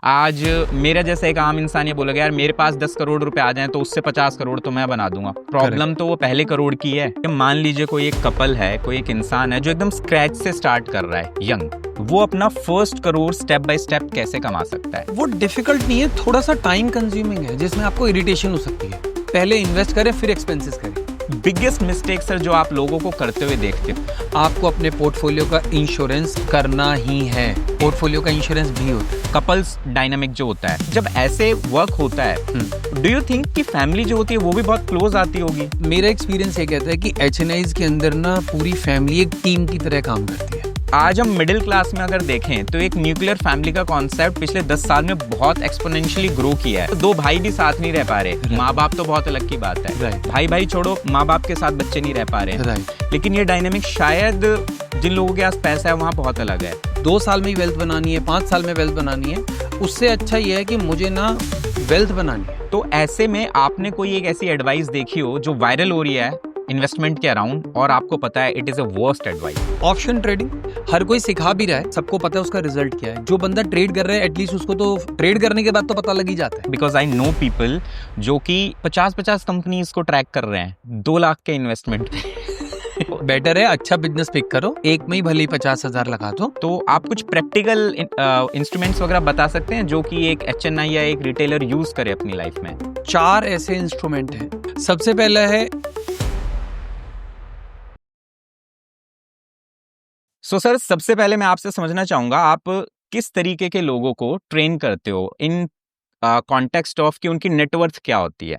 आज मेरा जैसा एक आम इंसान ये बोलेगा यार मेरे पास 10 करोड़ रुपए आ जाएं तो उससे 50 करोड़ तो मैं बना दूंगा। प्रॉब्लम तो वो पहले करोड़ की है। मान लीजिए कोई एक कपल है, कोई एक इंसान है जो एकदम स्क्रैच से स्टार्ट कर रहा है, यंग, वो अपना first crore step by step कैसे कमा सकता है? वो डिफिकल्ट नहीं है, थोड़ा सा टाइम कंज्यूमिंग है जिसमें आपको इरिटेशन हो सकती है। पहले इन्वेस्ट करें फिर एक्सपेंसेस करें। बिगेस्ट मिस्टेक सर जो आप लोगों को करते हुए देखते हो? आपको अपने पोर्टफोलियो का इंश्योरेंस करना ही है। पोर्टफोलियो का इंश्योरेंस भी होता है। कपल्स डायनामिक जो होता है, जब ऐसे वर्क होता है, डू यू थिंक कि फैमिली जो होती है वो भी बहुत क्लोज आती होगी? मेरा एक्सपीरियंस ये कहता है कि एचएनआईज के अंदर ना पूरी फैमिली एक टीम की तरह काम करती है। आज हम मिडिल क्लास में अगर देखें तो एक न्यूक्लियर फैमिली का कॉन्सेप्ट पिछले 10 साल में बहुत एक्सपोनेंशियली ग्रो किया है। दो भाई भी साथ नहीं रह पा रहे, माँ बाप तो बहुत अलग की बात है, भाई भाई छोड़ो, माँ बाप के साथ बच्चे नहीं रह पा रहे, लेकिन ये डायनेमिक शायद जिन लोगों के पास पैसा है वहाँ बहुत अलग है। 2 साल में वेल्थ बनानी है, 5 साल में वेल्थ बनानी है, उससे अच्छा ये है कि मुझे ना वेल्थ बनानी है। तो ऐसे में आपने कोई एक ऐसी एडवाइस देखी हो जो वायरल हो रही है इन्वेस्टमेंट के अराउंड और आपको पता है it is a worst advice? Option trading हर कोई सिखा भी रहा है, सबको पता है उसका रिजल्ट क्या है। जो बंदा ट्रेड कर रहा है एटलीस्ट उसको तो ट्रेड करने के बाद तो पता लग ही जाता है। बिकॉज आई नो पीपल जो कि 50-50 कंपनीज को ट्रैक कर रहे हैं 2 लाख के इन्वेस्टमेंट पे। बेटर है अच्छा बिजनेस पिक करो, एक में ही भले ही 50,000 लगा दो। तो आप कुछ प्रैक्टिकल इंस्ट्रूमेंट्स वगैरह बता सकते हैं जो कि एक एचएनआई या एक रिटेलर यूज करे अपनी लाइफ में? 4 ऐसे इंस्ट्रूमेंट हैं। सबसे पहला है सर सबसे पहले मैं आपसे समझना चाहूंगा आप किस तरीके के लोगों को ट्रेन करते हो इन कॉन्टेक्स्ट ऑफ कि उनकी नेटवर्थ क्या होती है?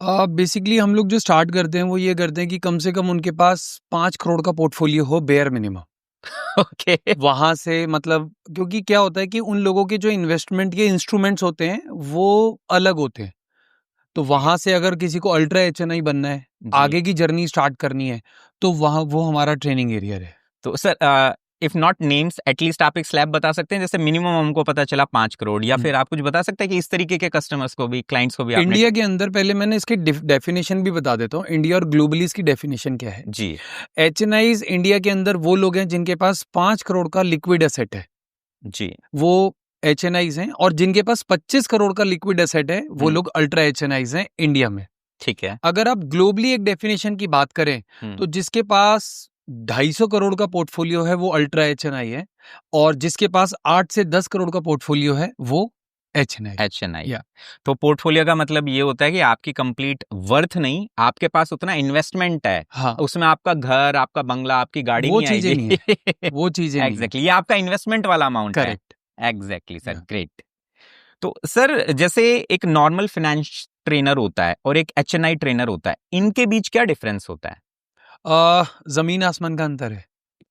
बेसिकली हम लोग जो स्टार्ट करते हैं वो ये करते हैं कि कम से कम उनके पास 5 करोड़ का पोर्टफोलियो हो, बेयर मिनिमम। ओके वहां से मतलब क्योंकि क्या होता है कि उन लोगों के जो इन्वेस्टमेंट के इंस्ट्रूमेंट्स होते हैं वो अलग होते हैं। तो वहां से अगर किसी को अल्ट्रा एचएनआई बनना है, आगे की जर्नी स्टार्ट करनी है, तो वहां वो हमारा ट्रेनिंग एरिया है। तो sir if not names at least आप एक स्लैब बता सकते हैं, जैसे मिनिमम हमको पता चला 5 करोड़, या फिर आप कुछ बता सकते हैं कि इस तरीके के कस्टमर्स को भी, क्लाइंट्स को भी आपने... इंडिया के अंदर पहले मैंने इसकी डेफिनेशन भी बता देता हूँ, इंडिया और ग्लोबली इसकी डेफिनेशन क्या है जी। एचएनआईज इंडिया के अंदर वो लोग हैं जिनके पास 5 करोड़ का लिक्विड एसेट है जी, वो एचएनआईज हैं, और जिनके पास 25 करोड़ का लिक्विड एसेट है वो लोग अल्ट्रा एचएनआईज हैं इंडिया में। ठीक है। अगर आप ग्लोबली एक डेफिनेशन की बात करें तो जिसके पास 250 करोड़ का पोर्टफोलियो है वो अल्ट्रा एचएनआई है, और जिसके पास 8 से 10 करोड़ का पोर्टफोलियो है वो एचएनआई। तो पोर्टफोलियो का मतलब ये होता है कि आपकी कंप्लीट वर्थ नहीं, आपके पास उतना इन्वेस्टमेंट है। हाँ, उसमें आपका घर, आपका बंगला, आपकी गाड़ी वो नहीं चीजें आएगी। नहीं है, वो चीजें एग्जैक्टली, ये आपका इन्वेस्टमेंट वाला अमाउंट है। करेक्ट। Exactly sir, great. तो सर जैसे एक नॉर्मल फाइनेंस ट्रेनर होता है और एक एचएनआई ट्रेनर होता है, इनके बीच क्या डिफरेंस होता है? जमीन आसमान का अंतर है।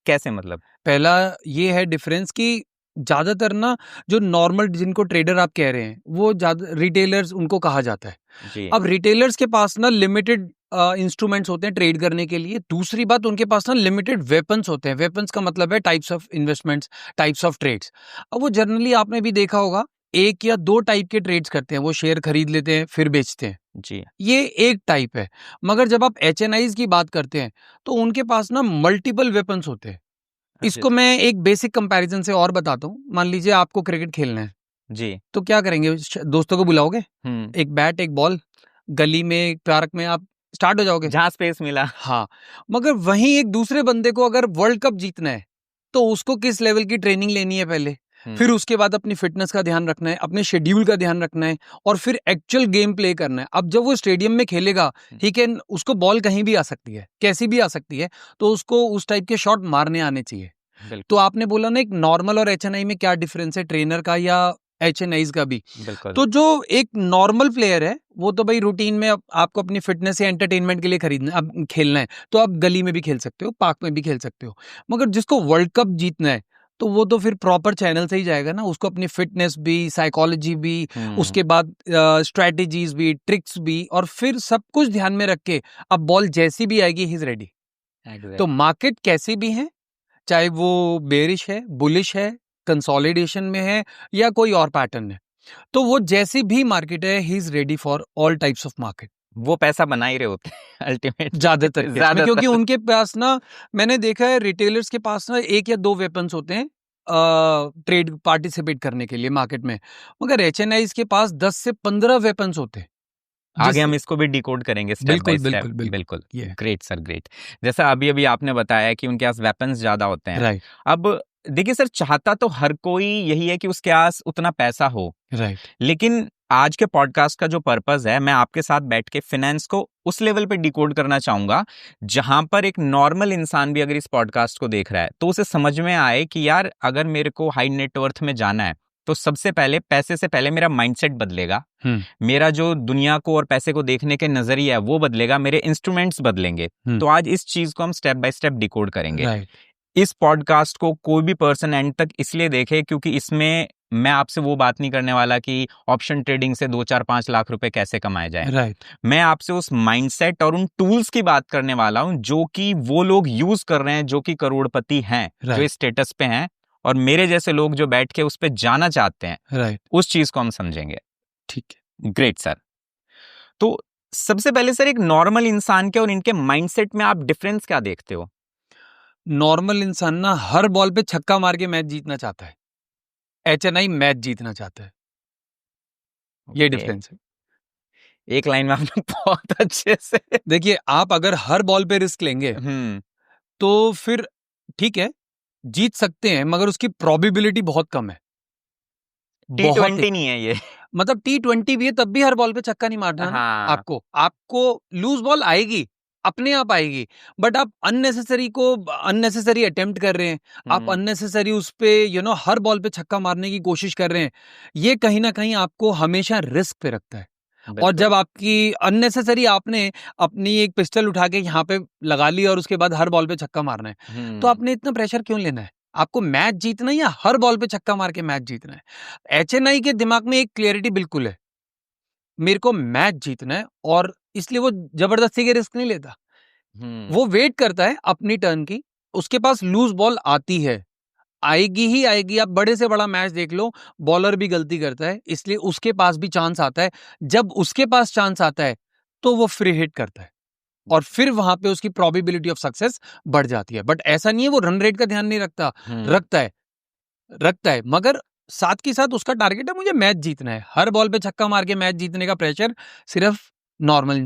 कैसे मतलब? पहला ये है डिफरेंस कि ज्यादातर ना जो नॉर्मल जिनको ट्रेडर आप कह रहे हैं वो ज्यादा रिटेलर्स उनको कहा जाता है जी। अब रिटेलर्स के पास ना लिमिटेड इंस्ट्रूमेंट्स होते हैं ट्रेड करने के लिए। दूसरी बात उनके पास ना लिमिटेड वेपन्स होते हैं। वेपन्स का मतलब है types of investments, types of trades. अब वो जनरली आपने भी देखा होगा 1 या 2 टाइप के ट्रेड्स करते हैं। वो शेयर खरीद लेते हैं फिर बेचते हैं जी। ये एक टाइप है। मगर जब आप एचएनआईज की बात करते हैं तो उनके पास ना मल्टीपल वेपन्स होते हैं। इसको मैं एक बेसिक कंपैरिजन से और बताता हूँ। मान लीजिए आपको क्रिकेट खेलना है जी, तो क्या करेंगे? दोस्तों को बुलाओगे, एक बैट एक बॉल, गली में एक पार्क में आप स्टार्ट हो जाओगे जहां स्पेस मिला। हाँ, मगर वहीं एक दूसरे बंदे को अगर वर्ल्ड कप जीतना है तो उसको किस लेवल की ट्रेनिंग लेनी है पहले, फिर उसके बाद अपनी फिटनेस का ध्यान रखना है, अपने शेड्यूल का ध्यान रखना है, और फिर एक्चुअल गेम प्ले करना है। अब जब वो स्टेडियम में खेलेगा, ही कैन, उसको बॉल कहीं भी आ सकती है, कैसी भी आ सकती है, तो उसको उस टाइप के शॉट मारने आने चाहिए। तो आपने बोला ना एक नॉर्मल और एचएनआई में क्या डिफरेंस है, ट्रेनर का या एचएनआईज का भी। तो जो एक नॉर्मल प्लेयर है वो तो भाई रूटीन में आपको अपनी फिटनेस या एंटरटेनमेंट के लिए खरीदना, अब खेलना है तो आप गली में भी खेल सकते हो, पार्क में भी खेल सकते हो। मगर जिसको वर्ल्ड कप जीतना है तो वो तो फिर प्रॉपर चैनल से ही जाएगा ना। उसको अपनी फिटनेस भी, साइकोलॉजी भी, उसके बाद स्ट्रेटेजीज भी, ट्रिक्स भी, और फिर सब कुछ ध्यान में रख के अब बॉल जैसी भी आएगी ही इज रेडी। तो मार्केट कैसी भी है, चाहे वो बेरिश है, बुलिश है, कंसोलिडेशन में है या कोई और पैटर्न है, तो वो जैसी भी मार्केट है he is ready for all types of market. वो पैसा बना ही रहे होते हैं अल्टीमेट ज्यादातर क्योंकि उनके पास ना, मैंने देखा है रिटेलर्स के पास ना 1 या 2 वेपन्स होते हैं ट्रेड पार्टिसिपेट करने के लिए मार्केट में, मगर एचएनआईज के पास 10 से 15 वेपन्स होते हैं। आगे हम इसको भी डिकोड करेंगे स्टेप बाय स्टेप। बिल्कुल। Great sir, great. जैसा अभी अभी आपने बताया कि उनके पास वेपन्स ज्यादा होते हैं, राइट। अब देखिए सर, चाहता तो हर कोई यही है कि उसके पास उतना पैसा हो, राइट। लेकिन आज के पॉडकास्ट का जो पर्पस है, मैं आपके साथ बैठ के फाइनेंस को उस लेवल पे डिकोड करना चाहूंगा जहां पर एक नॉर्मल इंसान भी अगर इस पॉडकास्ट को देख रहा है तो उसे समझ में आए कि यार अगर मेरे को हाई नेटवर्थ में जाना है तो सबसे पहले पैसे से पहले मेरा माइंडसेट बदलेगा, मेरा जो दुनिया को और पैसे को देखने के नजरिया है वो बदलेगा, मेरे इंस्ट्रूमेंट्स बदलेंगे। तो आज इस चीज को हम स्टेप बाय स्टेप डिकोड करेंगे। राइट। इस पॉडकास्ट को कोई भी पर्सन एंड तक इसलिए देखे क्योंकि इसमें मैं आपसे वो बात नहीं करने वाला कि ऑप्शन ट्रेडिंग से 2-4-5 लाख रुपए कैसे कमाए जाएं। राइट। मैं आपसे उस माइंडसेट और उन टूल्स की बात करने वाला हूं जो कि वो लोग यूज कर रहे हैं जो कि करोड़पति हैं, जो इस स्टेटस पे हैं, और मेरे जैसे लोग जो बैठ के उस पे जाना चाहते हैं। राइट। उस चीज को हम समझेंगे। ठीक है, ग्रेट सर। तो सबसे पहले सर, एक नॉर्मल इंसान के और इनके माइंडसेट में आप डिफरेंस क्या देखते हो? नॉर्मल इंसान ना हर बॉल पे छक्का मार के मैच जीतना चाहता है, एचएनआई मैच जीतना चाहता है। ये डिफरेंस है। एक लाइन में आपने बहुत अच्छे से देखिए, आप अगर हर बॉल पे रिस्क लेंगे तो फिर ठीक है, जीत सकते हैं, मगर उसकी प्रोबेबिलिटी बहुत कम है। T20 नहीं है ये, मतलब T20 भी है तब भी हर बॉल पे छक्का नहीं मारना। हाँ। आपको लूज बॉल आएगी, अपने आप आएगी, बट आप अननेसेसरी अटेम्प्ट कर रहे हैं, आप अननेसेसरी उस पे हर बॉल पे छक्का मारने की कोशिश कर रहे हैं। ये कहीं ना कहीं आपको हमेशा रिस्क पे रखता है। और जब आपकी अननेसेसरी आपने अपनी एक पिस्टल उठा के यहाँ पे लगा ली और उसके बाद हर बॉल पे छक्का मारना है, तो आपने इतना प्रेशर क्यों लेना है? आपको मैच जीतना है या हर बॉल पे छक्का मार के मैच जीतना है? एचएनआई के दिमाग में एक क्लियरिटी बिल्कुल है, मेरे को मैच जीतना है, और इसलिए वो जबरदस्ती के रिस्क नहीं लेता। वो वेट करता है अपनी टर्न की, उसके पास लूज बॉल आती है, आएगी ही आएगी। आप बड़े से बड़ा मैच देख लो, बॉलर भी गलती करता है, इसलिए उसके पास भी चांस आता है। जब उसके पास चांस आता है तो वो फ्री हिट करता है, और फिर वहां पे उसकी प्रोबेबिलिटी ऑफ सक्सेस बढ़ जाती है। बट ऐसा नहीं है वो रन रेट का ध्यान नहीं रखता, रखता है, मगर साथ के साथ उसका टारगेट है मुझे मैच जीतना है। हर बॉल पे छक्का मार के मैच जीतने का प्रेशर सिर्फ नॉर्मल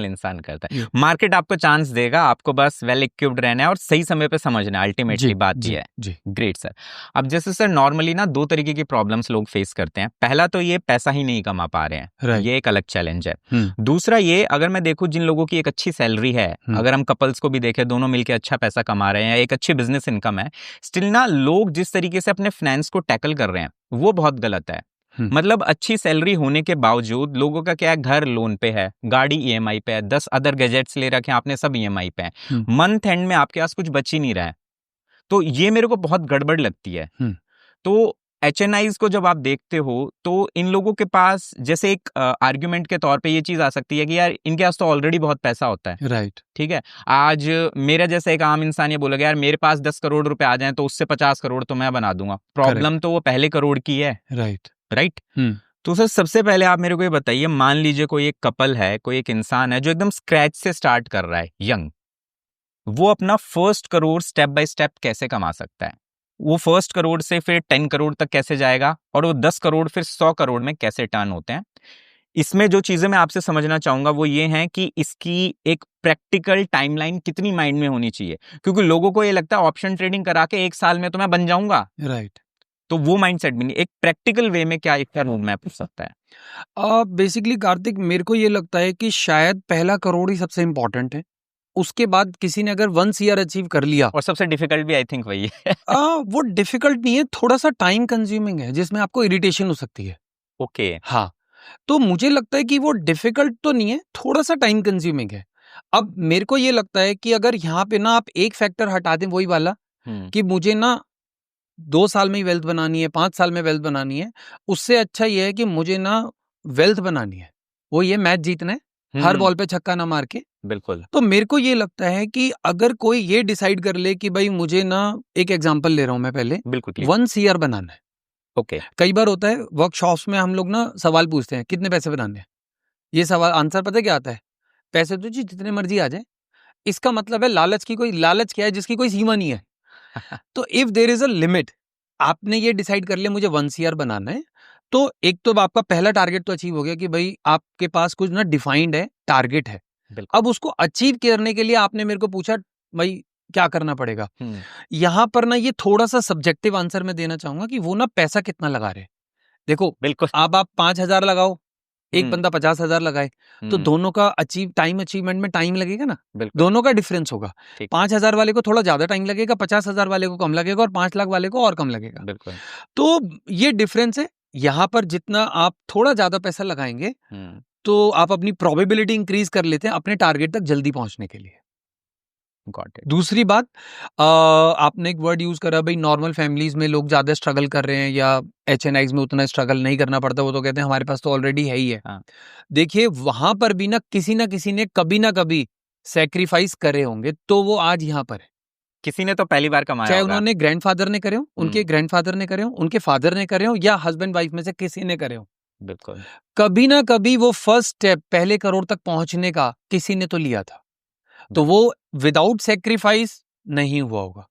इंसान करता है। मार्केट आपको चांस देगा, आपको बस वेल इक्विप्ड रहना है और सही समय पे समझना है, अल्टीमेटली बात ये है। Great sir. अब जैसे सर, नॉर्मली ना दो तरीके की प्रॉब्लम्स लोग फेस करते हैं। पहला तो ये पैसा ही नहीं कमा पा रहे हैं, ये एक अलग चैलेंज है। दूसरा ये, अगर मैं देखूं जिन लोगों की एक अच्छी सैलरी है, अगर हम कपल्स को भी देखें, दोनों मिलकर अच्छा पैसा कमा रहे हैं, एक अच्छी बिजनेस इनकम है, स्टिल ना लोग जिस तरीके से अपने फाइनेंस को टैकल कर रहे हैं वो बहुत गलत है। मतलब अच्छी सैलरी होने के बावजूद लोगों का क्या है, घर लोन पे है, गाड़ी ईएमआई पे है, 10 अदर गैजेट्स ले रखे हैं आपने, सब ईएमआई पे है, मंथ एंड में आपके पास कुछ बच ही नहीं रहा है। तो ये मेरे को बहुत गड़बड़ लगती है। तो एचएनआईज को जब आप देखते हो तो इन लोगों के पास जैसे एक आर्ग्यूमेंट के तौर पे ये चीज आ सकती है कि यार इनके पास तो ऑलरेडी बहुत पैसा होता है, राइट। ठीक है, आज मेरा जैसा एक आम इंसान ये बोलेगा यार मेरे पास 10 करोड़ रुपए आ जाएं तो उससे 50 करोड़ तो मैं बना दूंगा। प्रॉब्लम तो वो पहले करोड़ की है। राइट। तो सर, सबसे पहले आप मेरे को ये बताइए, मान लीजिए कोई एक कपल है, कोई एक इंसान है जो एकदम स्क्रैच से स्टार्ट कर रहा है, यंग, वो अपना first crore step by step कैसे कमा सकता है? वो फर्स्ट करोड़ से फिर 10 करोड़ तक कैसे जाएगा, और वो 10 करोड़ फिर 100 करोड़ में कैसे टर्न होते हैं? इसमें जो चीजें मैं आपसे समझना चाहूंगा वो ये है कि इसकी एक प्रैक्टिकल टाइमलाइन कितनी माइंड में होनी चाहिए, क्योंकि लोगों को ये लगता है ऑप्शन ट्रेडिंग करा के 1 साल में तो मैं बन जाऊंगा, राइट। तो वो माइंडसेट भी नहीं। एक प्रैक्टिकल वे में क्या इसका रोड मैप हो सकता है? बेसिकली कार्तिक, मेरे को ये लगता है कि शायद पहला करोड़ ही सबसे इंपॉर्टेंट है। उसके बाद किसी ने अगर 1 ईयर अचीव कर लिया, और सबसे डिफिकल्ट भी आई थिंक वही है। वो डिफिकल्ट नहीं है, थोड़ा सा टाइम कंज्यूमिंग है जिसमें आपको इरिटेशन हो सकती है। ओके। हाँ, तो मुझे लगता है कि वो डिफिकल्ट तो नहीं है, थोड़ा सा टाइम कंज्यूमिंग है। अब मेरे को ये लगता है कि अगर यहाँ पे ना आप एक फैक्टर हटा दें, वही वाला कि मुझे ना 2 साल में ही वेल्थ बनानी है, 5 साल में वेल्थ बनानी है, उससे अच्छा ये है कि मुझे ना वेल्थ बनानी है, वो ये मैच जीतना है, हर बॉल पे छक्का ना मार के। बिल्कुल। तो मेरे को ये लगता है कि अगर कोई ये डिसाइड कर ले कि भाई मुझे ना, एक एग्जांपल ले रहा हूं मैं पहले, बिल्कुल 1 ईयर बनाना है। ओके। कई बार होता है वर्कशॉप्स में हम लोग ना सवाल पूछते हैं कितने पैसे बनाने हैं, ये सवाल आंसर पता है क्या आता है? पैसे तो जी जितने मर्जी आ जाए। इसका मतलब है लालच की, कोई लालच क्या है जिसकी कोई सीमा नहीं है। तो if there is a limit, आपने ये डिसाइड कर लिया मुझे 1 CR बनाना है, तो एक तो आपका पहला टारगेट तो अचीव हो गया कि भाई आपके पास कुछ ना डिफाइंड है, टारगेट है। अब उसको अचीव करने के लिए आपने मेरे को पूछा भाई क्या करना पड़ेगा। यहाँ पर ना ये थोड़ा सा सब्जेक्टिव आंसर मैं देना चाहूंगा कि वो ना पैसा कितना लगा रहे। देखो बिल्कुल, अब आप 5,000 लगाओ, एक बंदा 50,000 लगाए, तो दोनों का टाइम अचीवमेंट में टाइम लगेगा ना, दोनों का डिफरेंस होगा। 5,000 वाले को थोड़ा ज्यादा टाइम लगेगा, 50,000 वाले को कम लगेगा और 5 लाख वाले को और कम लगेगा। बिल्कुल। तो ये डिफरेंस है। यहाँ पर जितना आप थोड़ा ज्यादा पैसा लगाएंगे तो आप अपनी प्रोबेबिलिटी इंक्रीज कर लेते हैं अपने टारगेट तक जल्दी पहुंचने के लिए। Got it. दूसरी बात, आपने एक वर्ड यूज करा भाई नॉर्मल फैमिलीज में लोग ज्यादा स्ट्रगल कर रहे हैं या HNIs में उतना स्ट्रगल नहीं करना पड़ता, वो तो कहते हैं हमारे पास तो ऑलरेडी है ही है। हाँ। देखिए वहां पर भी ना किसी ने कभी ना कभी सेक्रीफाइस करे होंगे, तो वो आज यहाँ पर है। किसी ने तो पहली बार कमाया चाहे होगा। उन्होंने ग्रैंडफादर ने करे हो, उनके ग्रैंडफादर ने करे हो, उनके फादर ने करे हो, या हस्बैंड वाइफ में से किसी ने करे हो। बिल्कुल। कभी ना कभी वो फर्स्ट स्टेप पहले करोड़ तक पहुंचने का किसी ने तो लिया था, तो वो विदाउट सेक्रीफाइस नहीं हुआ होगा।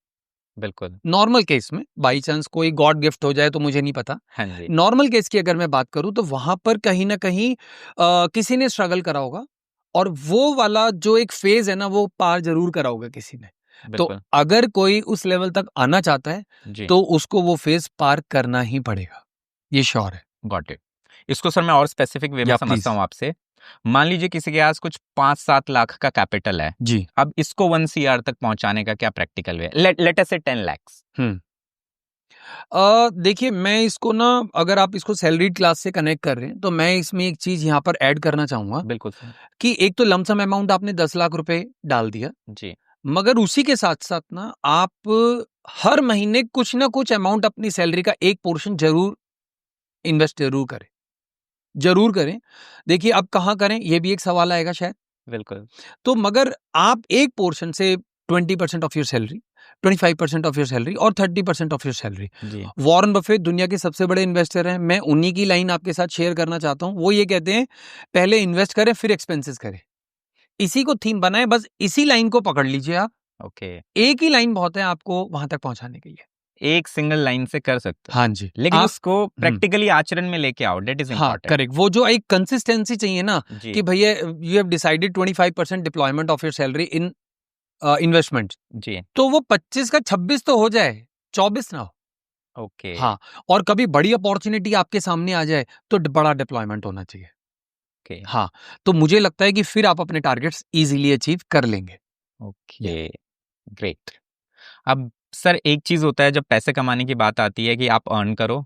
बिल्कुल। नॉर्मल केस में बाई चांस कोई गॉड गिफ्ट हो जाए तो मुझे नहीं पता। हाँ जी। नॉर्मल केस की अगर मैं बात करूं तो वहां पर कहीं ना कहीं किसी ने स्ट्रगल करा होगा, और वो वाला जो एक फेज है ना वो पार जरूर करा होगा किसी ने। तो बिल्कुल। अगर कोई उस लेवल तक आना चाहता है जी। तो उसको वो फेज पार करना ही पड़ेगा, ये श्योर है। Got it. इसको सर मैं और स्पेसिफिक वे में या समझता प्लीज हूँ आपसे। मान लीजिए किसी के पास कुछ 5-7 लाख का कैपिटल है जी। अब इसको 1 CR तक पहुंचाने का क्या प्रैक्टिकल वे? लेट अस से 10 lakhs। देखिए मैं इसको ना, अगर आप इसको सैलरीड क्लास से कनेक्ट कर रहे हैं तो मैं इसमें एक चीज यहाँ पर ऐड करना चाहूंगा बिल्कुल सर। कि एक तो लमसम अमाउंट आपने 10 लाख रुपए डाल दिया, जी। मगर उसी के साथ साथ ना आप हर महीने कुछ ना कुछ अमाउंट अपनी सैलरी का एक पोर्शन जरूर इन्वेस्ट जरूर करें। देखिए अब कहाँ करें ये भी एक सवाल आएगा शायद। बिल्कुल। तो मगर आप एक पोर्शन से 20% of your salary, 25% of your salary और 30% ऑफ योर सैलरी। जी। वॉरेन बफेट दुनिया के सबसे बड़े इन्वेस्टर हैं, मैं उन्हीं की लाइन आपके साथ शेयर करना चाहता हूं। वो ये कहते हैं पहले इन्वेस्ट करें फिर एक्सपेंसेस करें, इसी को थीम बनाए, बस इसी लाइन को पकड़ लीजिए आप। ओके। एक ही लाइन बहुत है आपको वहां तक पहुंचाने के लिए। एक सिंगल लाइन से कर सकते हो, हाँ जी, लेकिन आप उसको प्रैक्टिकली आचरण में लेके आओ, दैट इज हाँ इंपॉर्टेंट। करेक्ट, वो जो एक कंसिस्टेंसी चाहिए ना जी। कि भैया you have decided 25% deployment of your salary in investment, जी। तो वो 25 का 26 तो हो जाए, 24 ना हो। ओके। हाँ, और कभी बड़ी अपॉर्चुनिटी आपके सामने आ जाए तो बड़ा डिप्लॉयमेंट होना चाहिए। ओके। हाँ, तो मुझे लगता है कि फिर आप अपने टारगेट्स इजीली अचीव कर लेंगे। ओके। ग्रेट। अब सर एक चीज होता है जब पैसे कमाने की बात आती है कि आप अर्न करो,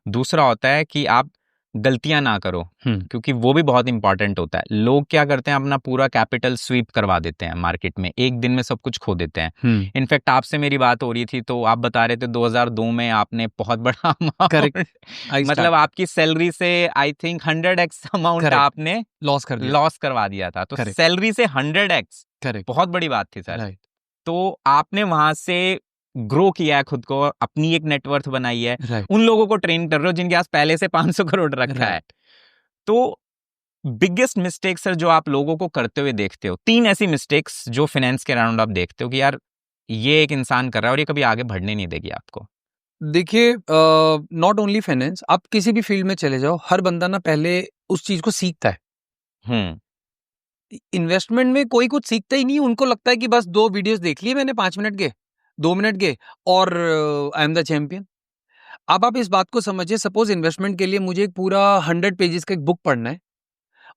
दूसरा होता है कि आप गलतियां ना करो, क्योंकि वो भी बहुत इंपॉर्टेंट होता है। लोग क्या करते हैं अपना पूरा कैपिटल स्वीप करवा देते हैं मार्केट में, एक दिन में सब कुछ खो देते हैं। इनफैक्ट आपसे मेरी बात हो रही थी तो आप बता रहे थे 2002 में आपने बहुत बड़ा करेक्ट, मतलब आपकी सैलरी से आई थिंक 100x अमाउंट आपने लॉस करवा दिया था। तो सैलरी से 100x बहुत बड़ी बात थी सर। तो आपने वहां से ग्रो किया है खुद को, अपनी एक नेटवर्थ बनाई है, उन लोगों को ट्रेन कर रहे हो जिनके पास पहले से 500 करोड़ रखा है। तो बिगेस्ट मिस्टेक सर जो आप लोगों को करते हुए देखते हो, 3 ऐसी मिस्टेक्स जो फाइनेंस के अराउंड आप देखते हो कि यार ये एक इंसान कर रहा है और ये कभी आगे बढ़ने नहीं देगी आपको। देखिए नॉट ओनली फाइनेंस, आप किसी भी फील्ड में चले जाओ, हर बंदा ना पहले उस चीज को सीखता है। इन्वेस्टमेंट में कोई कुछ सीखता ही नहीं, उनको लगता है कि बस 2 वीडियोस देख लिए मैंने 5 मिनट के, 2 मिनट के, और आई एम द चैंपियन। अब आप इस बात को समझिए, सपोज इन्वेस्टमेंट के लिए मुझे एक पूरा 100 पेजेस का एक बुक पढ़ना है,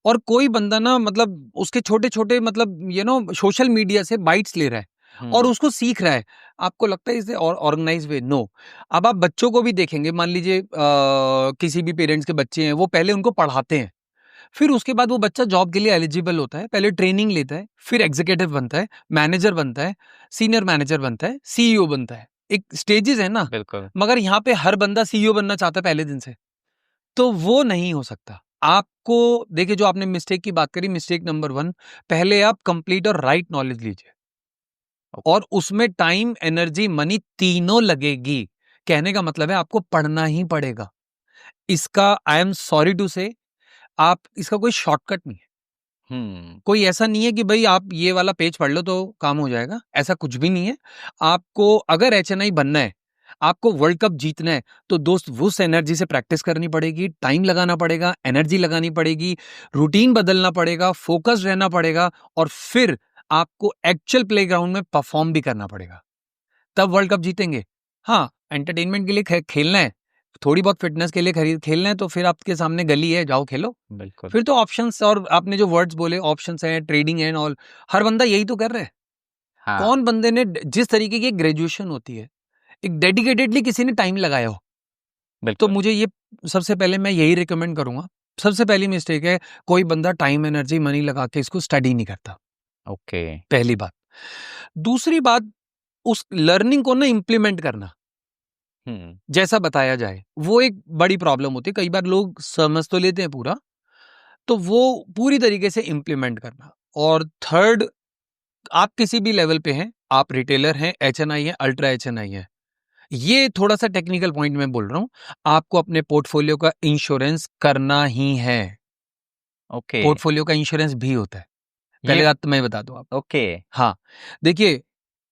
और कोई बंदा ना मतलब उसके छोटे छोटे मतलब सोशल मीडिया से बाइट्स ले रहा है और उसको सीख रहा है। आपको लगता है इसे ऑर्गेनाइज वे? नो। अब आप बच्चों को भी देखेंगे, मान लीजिए किसी भी पेरेंट्स के बच्चे हैं, वो पहले उनको पढ़ाते हैं, फिर उसके बाद वो बच्चा जॉब के लिए एलिजिबल होता है, पहले ट्रेनिंग लेता है, फिर एग्जीक्यूटिव बनता है, मैनेजर बनता है, सीनियर मैनेजर बनता है, CEO बनता है। एक स्टेजेस है ना। बिल्कुल। मगर यहाँ पे हर बंदा CEO बनना चाहता है पहले दिन से, तो वो नहीं हो सकता। आपको देखिए, जो आपने मिस्टेक की बात करी, मिस्टेक नंबर 1, पहले आप कंप्लीट और राइट नॉलेज लीजिए, और उसमें टाइम, एनर्जी, मनी तीनों लगेगी। कहने का मतलब है आपको पढ़ना ही पड़ेगा। इसका आई एम सॉरी टू से, आप इसका कोई शॉर्टकट नहीं है। कोई ऐसा नहीं है कि भाई आप ये वाला पेज पढ़ लो तो काम हो जाएगा, ऐसा कुछ भी नहीं है। आपको अगर HNI बनना है, आपको वर्ल्ड कप जीतना है तो दोस्त उस एनर्जी से प्रैक्टिस करनी पड़ेगी, टाइम लगाना पड़ेगा, एनर्जी लगानी पड़ेगी, रूटीन बदलना पड़ेगा, फोकस रहना पड़ेगा, और फिर आपको एक्चुअल प्लेग्राउंड में परफॉर्म भी करना पड़ेगा, तब वर्ल्ड कप जीतेंगे। हाँ, एंटरटेनमेंट के लिए खेलना है, थोड़ी बहुत फिटनेस के लिए खेलना है, तो फिर आपके सामने गली है, जाओ खेलो। बिल्कुल। फिर तो ऑप्शंस, और आपने जो वर्ड्स बोले ऑप्शंस हैं, ट्रेडिंग एंड ऑल, हर बंदा यही तो कर रहा है। हाँ। कौन बंदे ने जिस तरीके की ग्रेजुएशन होती है, एक डेडिकेटेडली किसी ने टाइम लगाया हो, तो बिल्कुल। मुझे ये सबसे पहले मैं यही रिकमेंड करूंगा। सबसे पहली मिस्टेक है, कोई बंदा टाइम एनर्जी मनी लगा के इसको स्टडी नहीं करता। ओके। पहली बात। दूसरी बात, उस लर्निंग को ना इम्प्लीमेंट करना, जैसा बताया जाए, वो एक बड़ी प्रॉब्लम होती है। कई बार लोग समझ तो लेते हैं पूरा, तो वो पूरी तरीके से इम्प्लीमेंट करना। और थर्ड, आप किसी भी लेवल पे हैं, आप रिटेलर हैं, HNI है, अल्ट्रा HNI है, ये थोड़ा सा टेक्निकल पॉइंट में बोल रहा हूं, आपको अपने पोर्टफोलियो का इंश्योरेंस करना ही है। ओके। पोर्टफोलियो का इंश्योरेंस भी होता है, पहले बात तो मैं बता दूं आप। ओके। हाँ, देखिए,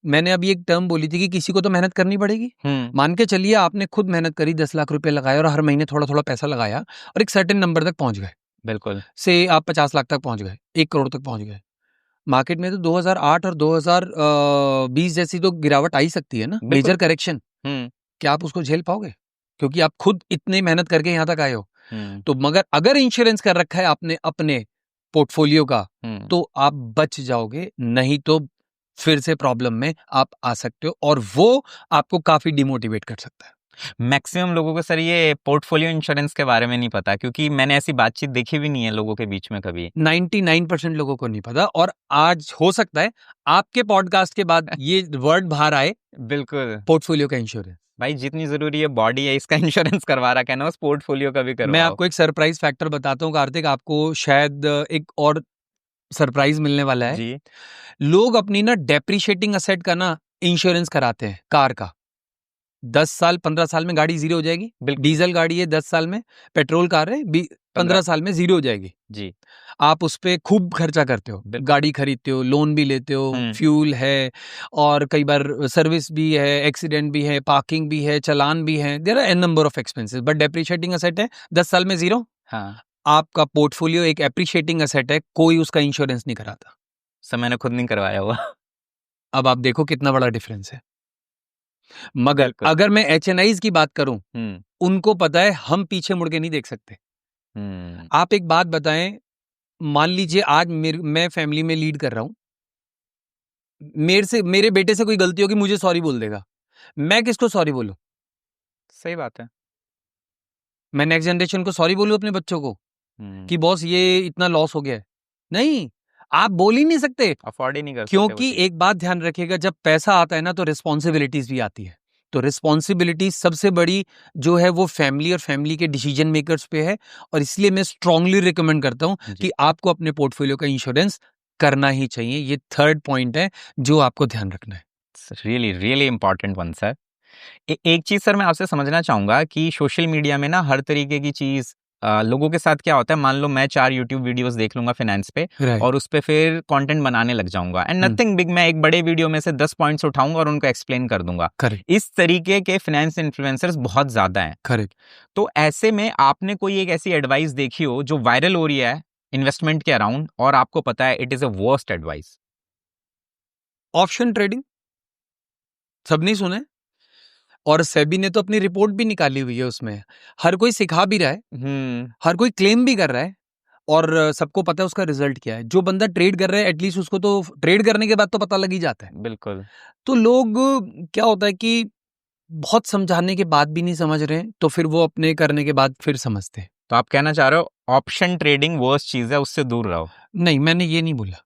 मैंने अभी एक टर्म बोली थी कि किसी को तो मेहनत करनी पड़ेगी। मान के चलिए आपने खुद मेहनत करी, 10 लाख रुपए लगाए और हर महीने थोड़ा थोड़ा पैसा लगाया और एक सर्टेन नंबर तक पहुंच गए। बिल्कुल। से आप 50 लाख तक पहुंच गए, 1 करोड़ तक पहुंच गए। मार्केट में तो 2008 और 2020 जैसी तो गिरावट आ ही सकती है ना, मेजर करेक्शन। क्या आप उसको झेल पाओगे? क्योंकि आप खुद इतनी मेहनत करके यहां तक आए हो। तो मगर अगर इंश्योरेंस कर रखा है आपने अपने पोर्टफोलियो का, तो आप बच जाओगे, नहीं तो फिर से प्रॉब्लम में आप आ सकते हो, और वो आपको काफी डिमोटिवेट कर सकता है। मैक्सिमम लोगों को सर ये पोर्टफोलियो इंश्योरेंस के बारे में नहीं पता, क्योंकि मैंने ऐसी बातचीत देखी भी नहीं है लोगों के बीच में कभी। 99% लोगों को नहीं पता, और आज हो सकता है आपके पॉडकास्ट के बाद ये वर्ड बाहर आए। बिल्कुल पोर्टफोलियो का इंश्योरेंस भाई, जितनी जरूरी है बॉडी है, इसका इंश्योरेंस करवा रखा है ना, उस पोर्टफोलियो का भी करवाओ। मैं आपको एक सरप्राइज फैक्टर बताता हूँ कार्तिक, आपको शायद एक और सरप्राइज मिलने वाला है जी। लोग अपनी ना डेप्रिशिएटिंग असेट का ना इंश्योरेंस कराते हैं, कार का। 10 साल 15 साल में गाड़ी जीरो हो जाएगी। डीजल गाड़ी है, 10 साल में, पेट्रोल कार है, 15 साल में जीरो हो जाएगी जी। आप उस पे खूब खर्चा करते हो, गाड़ी खरीदते हो, लोन भी लेते हो, फ्यूल है, और कई बार सर्विस भी है, एक्सीडेंट भी है, पार्किंग भी है, चालान भी है, there are an number of expenses, but depreciating asset है, 10 साल में जीरो। हाँ। आपका पोर्टफोलियो एक एप्रिशिएटिंग असेट है, कोई उसका इंश्योरेंस नहीं कराता। सर मैंने खुद नहीं करवाया हुआ। अब आप देखो कितना बड़ा डिफरेंस है। मगर अगर मैं HNIs की बात करूं, उनको पता है हम पीछे मुड़ के नहीं देख सकते। आप एक बात बताएं, मान लीजिए आज मैं फैमिली में लीड कर रहा हूं, मेरे बेटे से कोई गलती होगी, मुझे सॉरी बोल देगा, मैं किसको सॉरी बोलूं? सही बात है। मैं नेक्स्ट जनरेशन को सॉरी बोलूं, अपने बच्चों को, कि बॉस ये इतना लॉस हो गया है? नहीं, आप बोल ही नहीं सकते, अफोर्ड ही नहीं कर सकते। क्योंकि एक बात ध्यान रखिएगा, जब पैसा आता है ना तो रिस्पॉन्सिबिलिटीज भी आती है। तो रिस्पॉन्सिबिलिटी सबसे बड़ी जो है वो फैमिली और फैमिली के डिसीजन मेकर्स पे है, और इसलिए मैं स्ट्रांगली रिकमेंड करता हूं कि आपको अपने पोर्टफोलियो का इंश्योरेंस करना ही चाहिए। ये थर्ड पॉइंट है जो आपको ध्यान रखना है। Really really important one sir. एक चीज सर मैं आपसे समझना चाहूंगा कि सोशल मीडिया में ना हर तरीके की चीज लोगों के साथ क्या होता है, मान लो मैं 4 यूट्यूब वीडियोस देख लूंगा फाइनेंस पे, और उस पे फिर कंटेंट बनाने लग जाऊंगा, एंड नथिंग बिग, मैं एक बड़े वीडियो में से 10 पॉइंट्स उठाऊंगा और उनको एक्सप्लेन कर दूंगा। इस तरीके के फाइनेंस इन्फ्लुएंसर्स बहुत ज्यादा हैं। तो ऐसे में आपने कोई एक ऐसी एडवाइस देखी हो जो वायरल हो रही है इन्वेस्टमेंट के अराउंड, और आपको पता है it is a worst advice? Option trading सबने सुना है, और सेबी ने तो अपनी रिपोर्ट भी निकाली हुई है, उसमें हर कोई सिखा भी रहा है, हर कोई क्लेम भी कर रहा है, और सबको पता है उसका रिजल्ट क्या है। जो बंदा ट्रेड कर रहा है एटलीस्ट उसको तो ट्रेड करने के बाद तो पता लग ही जाता है। बिल्कुल। तो लोग, क्या होता है कि बहुत समझाने के बाद भी नहीं समझ रहे हैं, तो फिर वो अपने करने के बाद फिर समझते हैं। तो आप कहना चाह रहे हो ऑप्शन ट्रेडिंग वर्स्ट चीज है, उससे दूर रहो? नहीं, मैंने ये नहीं बोला।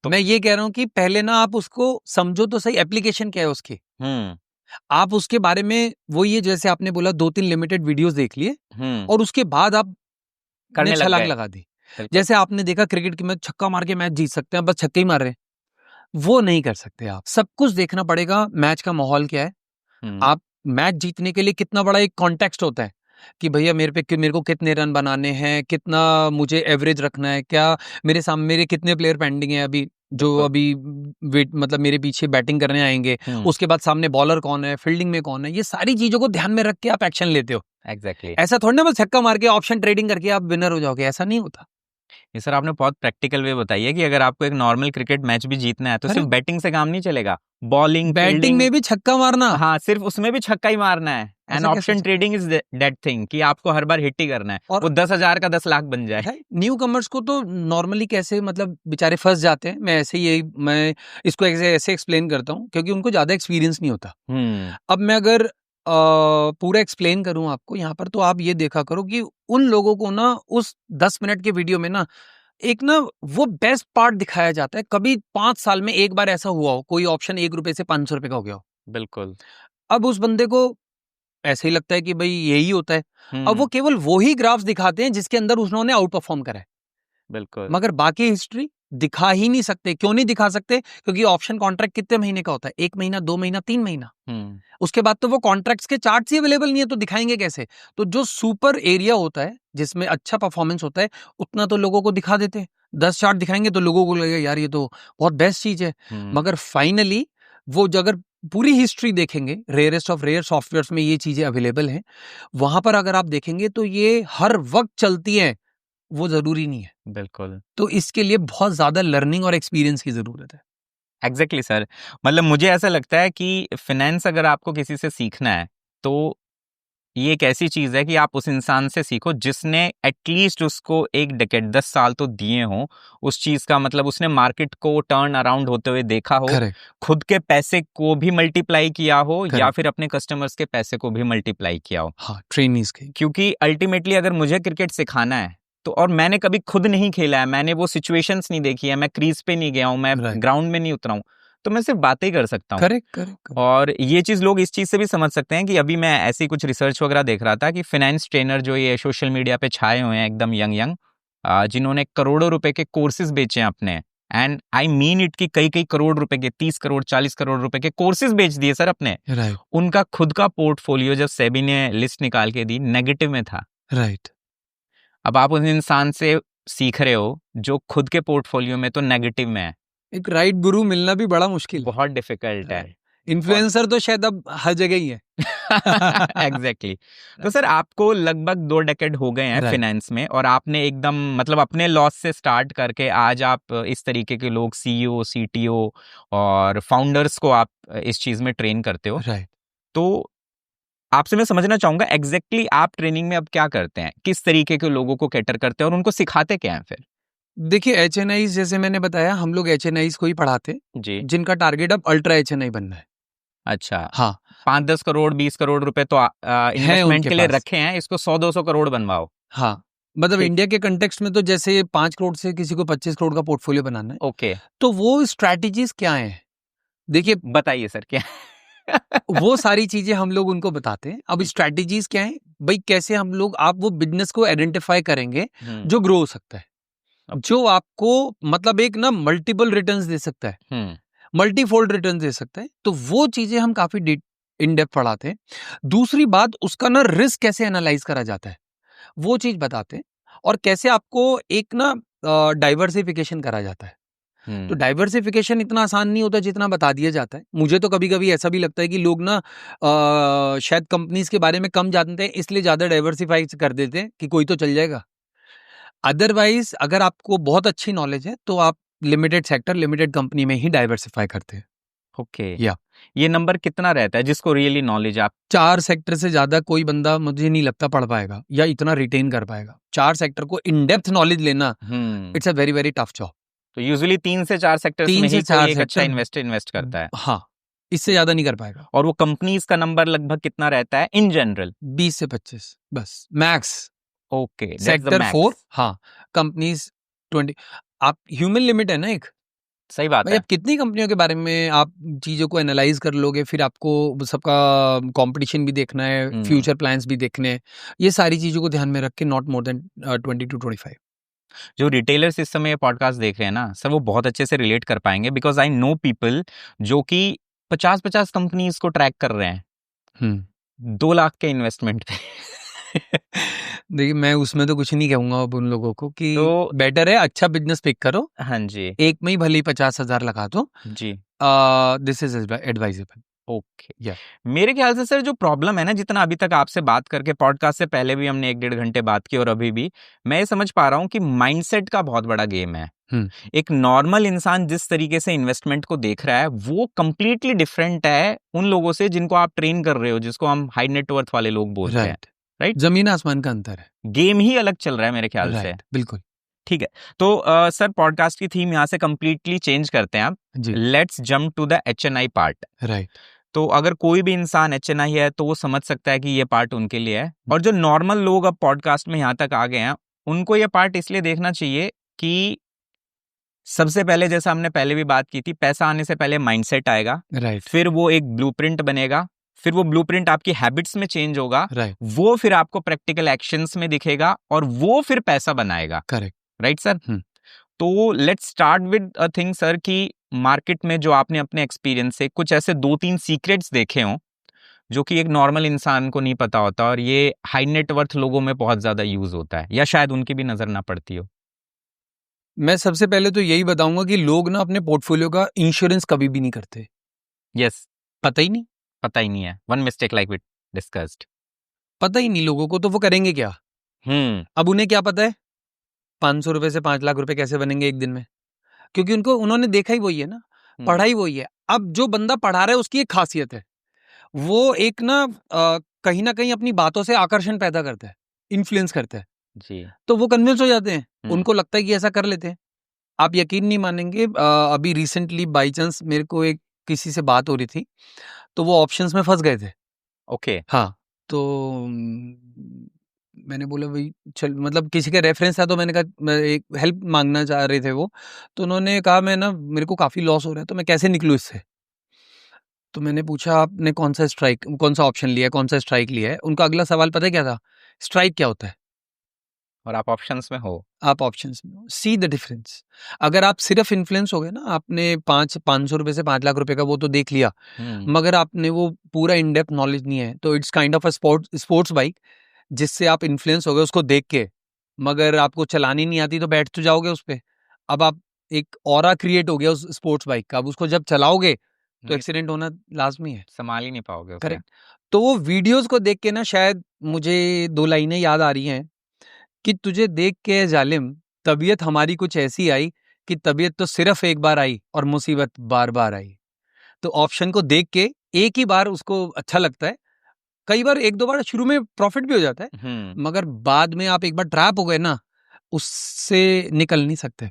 तो मैं ये कह रहा हूं कि पहले ना आप उसको समझो तो सही, एप्लीकेशन क्या है उसकी। आप उसके बारे में, वो ये जैसे आपने बोला 2-3 लिमिटेड वीडियोस देख लिए, और उसके बाद आप छलांग लगा दी। जैसे आपने देखा क्रिकेट की मैच, छक्का मार के मैच जीत सकते हैं, बस छक्के ही मार रहे हैं, वो नहीं कर सकते। आप सब कुछ देखना पड़ेगा, मैच का माहौल क्या है, आप मैच जीतने के लिए कितना बड़ा एक कॉन्टेक्स्ट होता है कि भैया मेरे को कितने रन बनाने हैं, कितना मुझे एवरेज रखना है, क्या मेरे सामने मेरे कितने प्लेयर पेंडिंग है अभी, जो अभी वेट मतलब मेरे पीछे बैटिंग करने आएंगे, उसके बाद सामने बॉलर कौन है, फील्डिंग में कौन है, ये सारी चीजों को ध्यान में रख के आप एक्शन लेते हो। एग्जैक्टली। ऐसा थोड़ी ना बस छक्का मार के ऑप्शन ट्रेडिंग करके आप विनर हो जाओगे, ऐसा नहीं होता। ये सर आपने बहुत प्रैक्टिकल वे बताई है कि अगर आपको एक नॉर्मल क्रिकेट मैच भी जीतना है तो सिर्फ बैटिंग से काम नहीं चलेगा, बॉलिंग, बैटिंग में भी छक्का मारना, हाँ सिर्फ उसमें भी छक्का ही मारना है। एंड ऐसा कैसे option trading is that thing कि आपको हर बार हिट ही करना है, और वो 10,000 का 10 लाख बन जाए। न्यू कमर्स को तो नॉर्मली कैसे मतलब बेचारे फंस जाते हैं, मैं इसको ऐसे एक्सप्लेन करता हूँ क्योंकि उनको ज्यादा एक्सपीरियंस नहीं होता। अब मैं अगर पूरा एक्सप्लेन करूं आपको यहाँ पर, तो आप ये देखा करो कि उन लोगों को ना उस 10 मिनट के वीडियो में ना एक ना वो बेस्ट पार्ट दिखाया जाता है। कभी 5 साल में एक बार ऐसा हुआ हो कोई ऑप्शन 1 रुपए से 500 रुपए का हो गया हो। बिल्कुल। अब उस बंदे को ऐसे ही लगता है कि भाई यही होता है। अब वो केवल वही ग्राफ्स दिखाते हैं जिसके अंदर उन्होंने आउट परफॉर्म करा है। बिल्कुल। मगर बाकी हिस्ट्री दिखा ही नहीं सकते। क्यों नहीं दिखा सकते? क्योंकि ऑप्शन कॉन्ट्रैक्ट कितने महीने का होता है? 1 महीना, 2 महीना, 3 महीना। उसके बाद तो वो कॉन्ट्रैक्ट्स के चार्ट्स ही अवेलेबल नहीं है, तो दिखाएंगे कैसे? तो जो सुपर एरिया होता है जिसमें अच्छा परफॉर्मेंस होता है, उतना तो लोगों को दिखा देते हैं। 10 चार्ट दिखाएंगे तो लोगों को लगेगा यार ये तो बहुत बेस्ट चीज है। मगर फाइनली वो जो अगर पूरी हिस्ट्री देखेंगे, रेयरेस्ट ऑफ रेयर सॉफ्टवेयर्स में ये चीजें अवेलेबल हैं, वहां पर अगर आप देखेंगे तो ये हर वक्त चलती हैं, वो जरूरी नहीं है। बिल्कुल। तो इसके लिए बहुत ज्यादा लर्निंग और एक्सपीरियंस की जरूरत है। एग्जैक्टली सर, मतलब मुझे ऐसा लगता है कि फाइनेंस अगर आपको किसी से सीखना है तो ये एक ऐसी चीज है कि आप उस इंसान से सीखो जिसने एटलीस्ट उसको 1 डेकेड 10 साल तो दिए हों उस चीज का, मतलब उसने मार्केट को टर्न अराउंड होते हुए देखा हो, खुद के पैसे को भी मल्टीप्लाई किया हो या फिर अपने कस्टमर्स के पैसे को भी मल्टीप्लाई किया हो। हाँ, ट्रेनीज के। क्योंकि अल्टीमेटली अगर मुझे क्रिकेट सिखाना है तो, और मैंने कभी खुद नहीं खेला है, मैंने वो सिचुएशंस नहीं देखी है, मैं क्रीज पे नहीं गया हूं, मैं ग्राउंड में नहीं उतरा हूं, तो मैं सिर्फ बातें कर सकता हूँ। करेक्ट। और ये चीज लोग इस चीज से भी समझ सकते हैं कि अभी मैं ऐसी कुछ रिसर्च वगैरह देख रहा था कि फाइनेंस ट्रेनर जो ये सोशल मीडिया पे छाए हुए हैं एकदम यंग जिन्होंने करोड़ों रुपए के कोर्सेज बेचे हैं अपने, एंड आई मीन इट की कई करोड़ रुपए के, 30 करोड़ 40 करोड़ रुपए के कोर्सेज बेच दिए सर अपने। उनका खुद का पोर्टफोलियो जब सेबी ने लिस्ट निकाल के दी नेगेटिव में था। अब आप उस इंसान से सीख रहे हो जो खुद के पोर्टफोलियो में तो नेगेटिव में है। एक राइट गुरु मिलना भी बड़ा मुश्किल, बहुत डिफिकल्ट है। इन्फ्लुएंसर तो शायद अब हर जगह ही है। एग्जैक्टली। तो सर आपको लगभग 2 डेकेड हो गए हैं फाइनेंस में, और आपने एकदम मतलब अपने लॉस से स्टार्ट करके आज आप इस तरीके के लोग, सीईओ, सीटीओ और फाउंडर्स को आप इस चीज में ट्रेन करते हो। तो आपसे मैं समझना चाहूंगा एग्जैक्टली आप ट्रेनिंग में अब क्या करते हैं, किस तरीके के लोगों को कैटर करते हैं और उनको सिखाते क्या हैं फिर? देखिए, एचएनआई जैसे मैंने बताया, हम लोग एचएनआई को ही पढ़ाते जी, जिनका टारगेट अब अल्ट्रा एचएनआई बनना है। अच्छा, हाँ, 5-10 करोड़ 20 करोड़ रुपए तो इन्वेस्टमेंट के लिए रखे हैं, इसको 100-200 करोड़ बनवाओ। हाँ, मतलब इंडिया के कंटेक्स्ट में तो जैसे 5 करोड़ से किसी को 25 करोड़ का पोर्टफोलियो बनाना है। ओके, तो वो स्ट्रैटेजीज क्या हैं? देखिए, बताइए सर क्या वो सारी चीजें हम लोग उनको बताते हैं। अब स्ट्रैटेजीज क्या है भाई, कैसे हम लोग आप वो बिजनेस को आइडेंटिफाई करेंगे जो ग्रो हो सकता है, जो आपको मतलब एक ना मल्टीपल रिटर्न्स दे सकता है, मल्टीफोल्ड रिटर्न दे सकता है। तो वो चीजें हम काफी इन डेप्थ पढ़ाते हैं। दूसरी बात, उसका ना रिस्क कैसे एनालाइज करा जाता है वो चीज बताते हैं, और कैसे आपको एक ना डाइवर्सिफिकेशन करा जाता है। तो डाइवर्सिफिकेशन इतना आसान नहीं होता जितना बता दिया जाता है। मुझे तो कभी कभी ऐसा भी लगता है कि लोग ना शायद कंपनीज के बारे में कम जानते हैं, इसलिए ज्यादा डाइवर्सिफाई कर देते हैं कि कोई तो चल जाएगा। अदरवाइज अगर आपको बहुत अच्छी नॉलेज है तो आप लिमिटेड सेक्टर, लिमिटेड कंपनी में ही डाइवर्सिफाई करते हैं। ओके, या ये नंबर कितना रहता है जिसको रियली नॉलेज? आप 4 सेक्टर से ज्यादा कोई बंदा मुझे नहीं लगता पढ़ पाएगा या इतना रिटेन कर पाएगा। 4 सेक्टर को इन डेप्थ नॉलेज लेना, it's a very very tough job. तो यूजुअली 3 से 4 सेक्टर्स में ही कोई एक अच्छा इन्वेस्ट करता है। हाँ, इससे ज्यादा नहीं कर पाएगा। और वो कंपनीज का नंबर लगभग कितना रहता है इन जनरल? 20 से 25 बस मैक्स। ओके, सेक्टर 4, हाँ, कंपनीज 20। आप ह्यूमन लिमिट है ना एक, सही बात है। अब कितनी कंपनियों के बारे में आप चीजों को एनालाइज कर लोगे, फिर आपको सबका कंपटीशन भी देखना है, फ्यूचर प्लान्स भी देखने हैं, ये सारी चीजों को ध्यान में रख के नॉट मोर देन 20 to 25। जो रिटेलर्स इस समय पॉडकास्ट देख रहे हैं ना सर, वो बहुत अच्छे से रिलेट कर पाएंगे, बिकॉज आई नो पीपल जो कि 50-50 कंपनीज को ट्रैक कर रहे हैं 2 लाख के इन्वेस्टमेंट पे देखिए मैं उसमें तो कुछ नहीं कहूंगा अब उन लोगों को कि तो बेटर है अच्छा बिजनेस पिक करो, हाँ जी एक में ही भले ही 50,000 लगा दो, जी दिस इज एडवाइजेबल। ओके। या मेरे ख्याल से सर जो प्रॉब्लम है ना, जितना अभी तक आपसे बात करके, पॉडकास्ट से पहले भी हमने 1-1.5 घंटे बात की और अभी भी, मैं ये समझ पा रहा हूँ कि माइंडसेट का बहुत बड़ा गेम है। एक नॉर्मल इंसान जिस तरीके से इन्वेस्टमेंट को देख रहा है वो कंप्लीटली डिफरेंट है उन लोगों से जिनको आप ट्रेन कर रहे हो, जिसको हम हाई नेटवर्थ वाले लोग बोलते हैं। राइट, राइट, जमीन आसमान का अंतर है। गेम ही अलग चल रहा है मेरे ख्याल से। राइट, बिल्कुल। ठीक है, तो सर पॉडकास्ट की थीम यहाँ से कंप्लीटली चेंज करते हैं आप। जी, let's jump to the HNI part. Right. तो अगर कोई भी इंसान HNI है तो वो समझ सकता है कि ये पार्ट उनके लिए है, और जो नॉर्मल लोग अब पॉडकास्ट में यहाँ तक आ गए हैं उनको ये पार्ट इसलिए देखना चाहिए कि सबसे पहले, जैसा हमने पहले भी बात की थी, पैसा आने से पहले माइंडसेट आएगा, राइट, फिर वो एक ब्लूप्रिंट बनेगा, फिर वो ब्लूप्रिंट आपकी हैबिट्स में चेंज होगा, राइट, वो फिर आपको प्रैक्टिकल एक्शंस में दिखेगा और वो फिर पैसा बनाएगा। करेक्ट। Right sir? हम्म। तो let's start with a thing sir कि मार्केट में जो आपने अपने एक्सपीरियंस से कुछ ऐसे 2-3 सीक्रेट्स देखे हों जो कि एक नॉर्मल इंसान को नहीं पता होता और ये हाई नेटवर्थ लोगों में बहुत ज्यादा यूज होता है, या शायद उनकी भी नजर ना पड़ती हो। मैं सबसे पहले तो यही बताऊंगा कि लोग ना अपने पोर्टफोलियो का इंश्योरेंस कभी भी नहीं करते। यस, पता ही नहीं, पता ही नहीं है, one mistake like we discussed. पता ही नहीं लोगों को, तो वो करेंगे क्या? अब उन्हें क्या पता है 500 रुपए से 5 लाख रुपए कैसे बनेंगे एक दिन में? क्योंकि उनको, उन्होंने देखा ही वही है ना, पढ़ाई वही है। अब जो बंदा पढ़ा रहा है उसकी एक खासियत है, वो एक कहीं ना कहीं अपनी बातों से आकर्षण पैदा करता है, इन्फ्लुएंस करता है, जी। तो वो कन्विंस हो जाते हैं, उनको लगता है कि ऐसा कर लेते हैं। आप यकीन नहीं मानेंगे, अभी रिसेंटली बाई चांस मेरे को एक किसी से बात हो रही थी, तो वो ऑप्शंस में फंस गए थे। ओके। हाँ, तो मैंने बोला भाई चल, मतलब किसी का रेफरेंस था, तो मैंने कहा, मैं एक हेल्प मांगना चाह रहे थे वो, तो उन्होंने कहा मैं ना, मेरे को काफ़ी लॉस हो रहा है, तो मैं कैसे निकलूँ इससे? तो मैंने पूछा आपने कौन सा ऑप्शन लिया है, कौन सा स्ट्राइक लिया है? उनका अगला सवाल पता है क्या था? स्ट्राइक क्या होता है? और आप ऑप्शंस में हो। आप ऑप्शंस में हो, सी द डिफरेंस। अगर आप सिर्फ इन्फ्लुएंस हो गए ना, आपने 500 रुपए से 5 लाख रुपए का वो तो देख लिया, मगर आपने वो पूरा इन डेप्थ नॉलेज नहीं है, तो it's kind of a sports bike, जिससे आप इन्फ्लुएंस हो गए उसको देख के, मगर आपको चलानी नहीं आती, तो बैठ तो जाओगे उस पे। अब आप, एक ऑरा क्रिएट हो गया उस स्पोर्ट्स बाइक का, अब उसको जब चलाओगे तो नहीं, एक्सीडेंट होना लाजमी है। संभाल ही नहीं पाओगे उसे। करेक्ट। तो वो वीडियोस को देख के ना, शायद मुझे 2 लाइनें याद आ रही हैं कि तुझे देख के जालिम, तबीयत हमारी कुछ ऐसी आई कि तबीयत तो सिर्फ एक बार आई और मुसीबत बार बार आई। तो ऑप्शन को देख के एक ही बार उसको अच्छा लगता है, कई बार 1-2 बार शुरू में प्रॉफिट भी हो जाता है, मगर बाद में आप एक बार ट्रैप हो गए ना, उससे निकल नहीं सकते।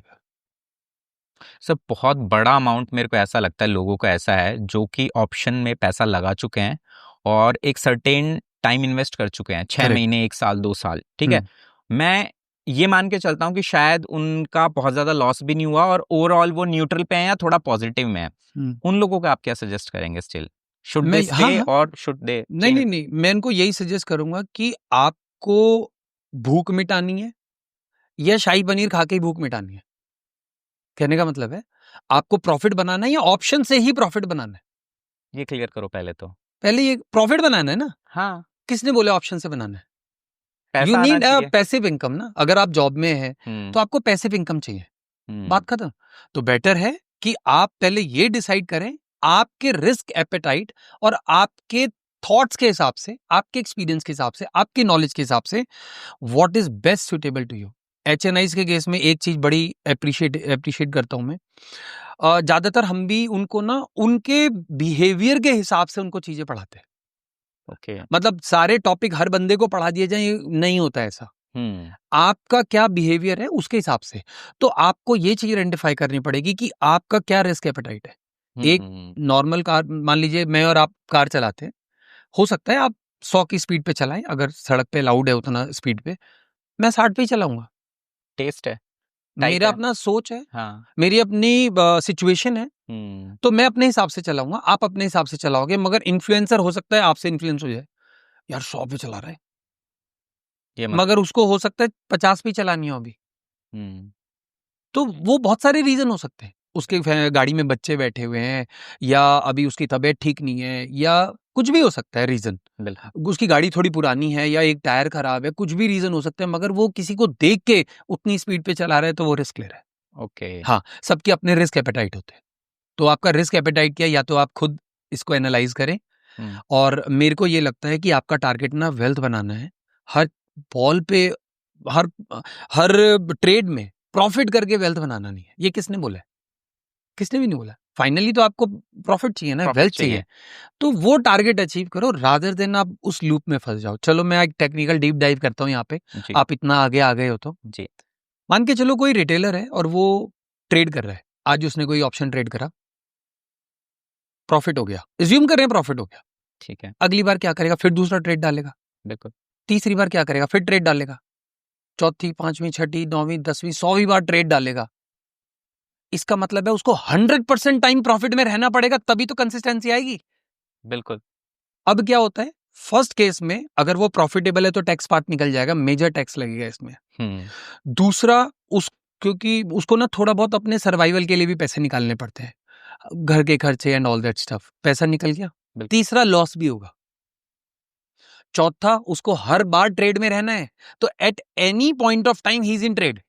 सर बहुत बड़ा अमाउंट मेरे को ऐसा लगता है लोगों का ऐसा है जो कि ऑप्शन में पैसा लगा चुके हैं और एक सर्टेन टाइम इन्वेस्ट कर चुके हैं, 6 महीने, 1 साल, 2 साल। ठीक है, मैं ये मान के चलता हूँ कि शायद उनका बहुत ज्यादा लॉस भी नहीं हुआ और ओवरऑल वो न्यूट्रल पे है या थोड़ा पॉजिटिव में है। उन लोगों को आप क्या सजेस्ट करेंगे? स्टिल शुड दे स्टे और शुड दे नहीं नहीं नहीं, मैं इनको यही सजेस्ट करूंगा कि आपको भूख मिटानी है या शाही पनीर खा के ही भूख मिटानी है। कहने का मतलब है, आपको प्रॉफिट बनाना है या ऑप्शन से ही प्रॉफिट बनाना है? ये क्लियर करो पहले तो। पहले ये प्रॉफिट बनाना है ना। हाँ, किसने बोला ऑप्शन से बनाना है? यू पैसा आना नीड अ चाहिए। पैसिव इनकम ना। अगर आप जॉब में है तो आपको पैसिव इनकम चाहिए, बात खत्म। तो बेटर है कि आप पहले ये डिसाइड करें आपके रिस्क एपेटाइट और आपके थॉट्स के हिसाब से, आपके एक्सपीरियंस के हिसाब से, आपके नॉलेज के हिसाब से, what is best suitable to you. HNIs के केस में एक चीज बड़ी अप्रिशिएट करता हूं मैं, ज्यादातर हम भी उनको ना उनके बिहेवियर के हिसाब से उनको चीजें पढ़ाते हैं। ओके। मतलब सारे टॉपिक हर बंदे को पढ़ा दिए जाए, नहीं होता ऐसा। आपका क्या बिहेवियर है उसके हिसाब से, तो आपको ये चीज आइडेंटिफाई करनी पड़ेगी कि आपका क्या रिस्क एपेटाइट है। एक नॉर्मल कार, मान लीजिए मैं और आप कार चलाते हैं, हो सकता है आप 100 की स्पीड पे चलाएं, अगर सड़क पे अलाउड है उतना स्पीड पे, मैं 60 पे ही चलाऊंगा। टेस्ट है, मेरा है। अपना सोच है, हाँ। मेरी अपनी सिचुएशन है, तो मैं अपने हिसाब से चलाऊंगा, आप अपने हिसाब से चलाओगे। मगर इन्फ्लुएंसर हो सकता है आपसे इन्फ्लुएंस हो जाए, यार 100 पे चला रहा है, ये मगर उसको हो सकता है 50 पे चलानी हो अभी। तो वो बहुत सारे रीजन हो सकते हैं, उसके गाड़ी में बच्चे बैठे हुए हैं, या अभी उसकी तबीयत ठीक नहीं है, या कुछ भी हो सकता है रीजन, बिल्कुल। उसकी गाड़ी थोड़ी पुरानी है या एक टायर खराब है, कुछ भी रीजन हो सकता है, मगर वो किसी को देख के उतनी स्पीड पे चला रहा है तो वो रिस्क ले रहा है। ओके। हाँ, सबके अपने रिस्क एपेटाइट होते हैं। तो आपका रिस्क एपेटाइट क्या है, या तो आप खुद इसको एनालाइज करें। और मेरे को ये लगता है कि आपका टारगेट ना वेल्थ बनाना है। हर बॉल पे, हर हर ट्रेड में प्रॉफिट करके वेल्थ बनाना नहीं है। ये किसने बोला है? किसने भी नहीं बोला। फाइनली तो आपको प्रॉफिट चाहिए ना, वेल्थ चाहिए। तो वो टारगेट अचीव करो रादर देन आप उस लूप में फंस जाओ। चलो मैं एक टेक्निकल डीप डाइव करता हूँ यहाँ पे, आप इतना आगे आ गए हो तो जी। मान के चलो कोई रिटेलर है और वो ट्रेड कर रहा है। आज उसने कोई ऑप्शन ट्रेड करा, प्रॉफिट हो गया, एज्यूम कर रहे हैं प्रॉफिट हो गया, ठीक है। अगली बार क्या करेगा? फिर दूसरा ट्रेड डालेगा। बिल्कुल। तीसरी बार क्या करेगा? फिर ट्रेड डालेगा। चौथी, पांचवी, छठी, 9वीं, 10वीं, 100वीं बार ट्रेड डालेगा। इसका मतलब है उसको 100% टाइम प्रॉफिट में रहना पड़ेगा, तभी तो कंसिस्टेंसी आएगी। बिल्कुल। अब क्या होता है, फर्स्ट केस में अगर वो प्रॉफिटेबल है तो टैक्स पार्ट निकल जाएगा, मेजर टैक्स लगेगा इसमें। दूसरा, क्योंकि उसको ना थोड़ा बहुत अपने सर्वाइवल के लिए भी पैसे निकालने पड़ते हैं, घर के खर्चे एंड ऑल दैट स्टफ, पैसा निकल गया। तीसरा, लॉस भी होगा। चौथा, उसको हर बार ट्रेड में रहना है, तो at any point of time he is in trade.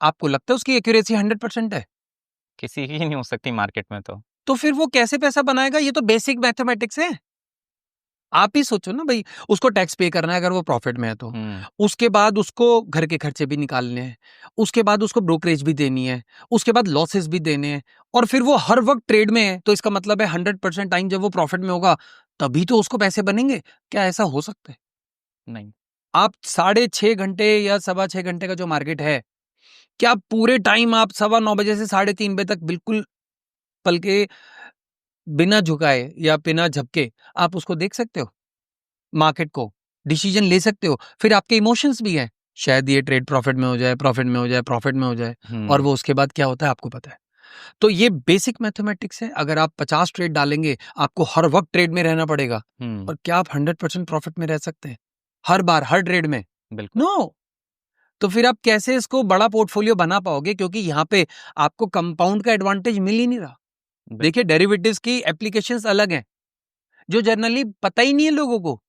आपको लगता है उसकी एक्यूरेसी 100% है? किसी की नहीं हो सकती मार्केट में। तो फिर वो कैसे पैसा बनाएगा? ये तो बेसिक मैथमेटिक्स है। आप ही सोचो ना भाई, उसको टैक्स पे करना है अगर वो प्रॉफिट में है तो, उसके बाद उसको घर के खर्चे भी निकालने हैं, उसके बाद उसको ब्रोकरेज भी देनी है, उसके बाद लॉसेस भी देने हैं, और फिर वो हर वक्त ट्रेड में है, तो इसका मतलब है 100% टाइम जब वो प्रॉफिट में होगा तभी तो उसको पैसे बनेंगे। क्या ऐसा हो सकता है? नहीं। आप 6.5 घंटे या 6.25 घंटे का जो मार्केट है, क्या पूरे टाइम आप 9:15 से 3:30 बजे तक बिल्कुल पल के बिना झुकाए या बिना झपके आप उसको देख सकते हो? मार्केट को डिसीजन ले सकते हो? फिर आपके इमोशंस भी हैं, शायद ये ट्रेड प्रॉफिट में हो जाए, प्रॉफिट में हो जाए, प्रॉफिट में हो जाए, और वो उसके बाद क्या होता है आपको पता है। तो ये बेसिक मैथमेटिक्स है। अगर आप 50 ट्रेड डालेंगे, आपको हर वक्त ट्रेड में रहना पड़ेगा, और क्या आप 100% प्रॉफिट में रह सकते हैं हर बार, हर ट्रेड में? बिल्कुल। नो। तो फिर आप कैसे इसको बड़ा पोर्टफोलियो बना पाओगे? क्योंकि यहाँ पे आपको कंपाउंड का एडवांटेज मिल ही नहीं रहा। देखिए, डेरिवेटिव्स की एप्लीकेशंस अलग हैं जो जनरली पता ही नहीं है लोगों को।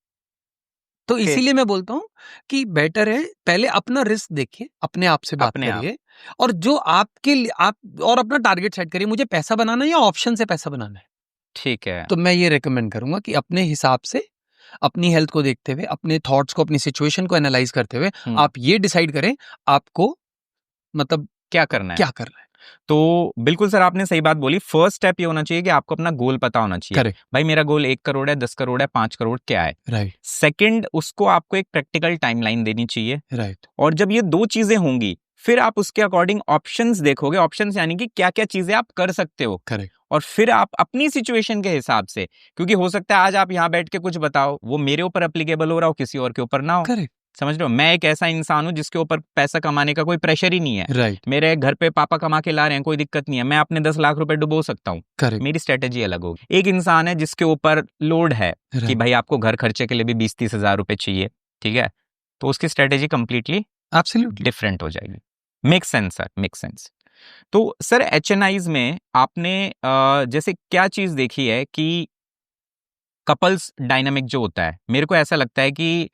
तो इसीलिए मैं बोलता हूं कि बेटर है पहले अपना रिस्क देखिए, अपने आप से बात करिए, और जो आपके लिए आप और अपना टारगेट सेट करिए, मुझे पैसा बनाना है या ऑप्शन से पैसा बनाना है। ठीक है। तो मैं ये रेकमेंड करूंगा कि अपने हिसाब से, अपनी हेल्थ को देखते हुए, अपने थॉट्स को, अपनी सिचुएशन को एनालाइज करते हुए आप ये डिसाइड करें आपको मतलब क्या करना है। क्या करना है। तो बिल्कुल सर, आपने सही बात बोली। फर्स्ट स्टेप ये होना चाहिए कि आपको अपना गोल पता होना चाहिए। भाई मेरा गोल 1 करोड़ है, 10 करोड़ है, 5 करोड़ क्या है। राइट। सेकंड, उसको आपको एक प्रैक्टिकल टाइमलाइन देनी चाहिए। राइट। और जब ये 2 चीजें होंगी, फिर आप उसके अकॉर्डिंग ऑप्शंस देखोगे। ऑप्शंस यानी कि क्या क्या चीजें आप कर सकते हो। करेक्ट। और फिर आप अपनी सिचुएशन के हिसाब से, क्योंकि हो सकता है आज आप यहाँ बैठ के कुछ बताओ, वो मेरे ऊपर एप्लीकेबल हो रहा हो, किसी और के ऊपर ना हो। करेक्ट। समझ रहे हो, मैं एक ऐसा इंसान हूं जिसके ऊपर पैसा कमाने का कोई प्रेशर ही नहीं है। राइट। मेरे घर पे पापा कमा के ला रहे हैं, कोई दिक्कत नहीं है, मैं अपने 10 लाख रुपए डुबो सकता हूँ। करेक्ट। मेरी स्ट्रेटेजी अलग होगी। एक इंसान है जिसके ऊपर लोड है कि भाई आपको घर खर्चे के लिए भी 20-30 हजार रुपए चाहिए, ठीक है, तो उसकी स्ट्रेटेजी कंप्लीटली एब्सोल्युटली डिफरेंट हो जाएगी। Make sense sir, make sense. तो सर एचएनआईज में आपने जैसे क्या चीज देखी है कि कपल्स डायनामिक जो होता है, मेरे को ऐसा लगता है कि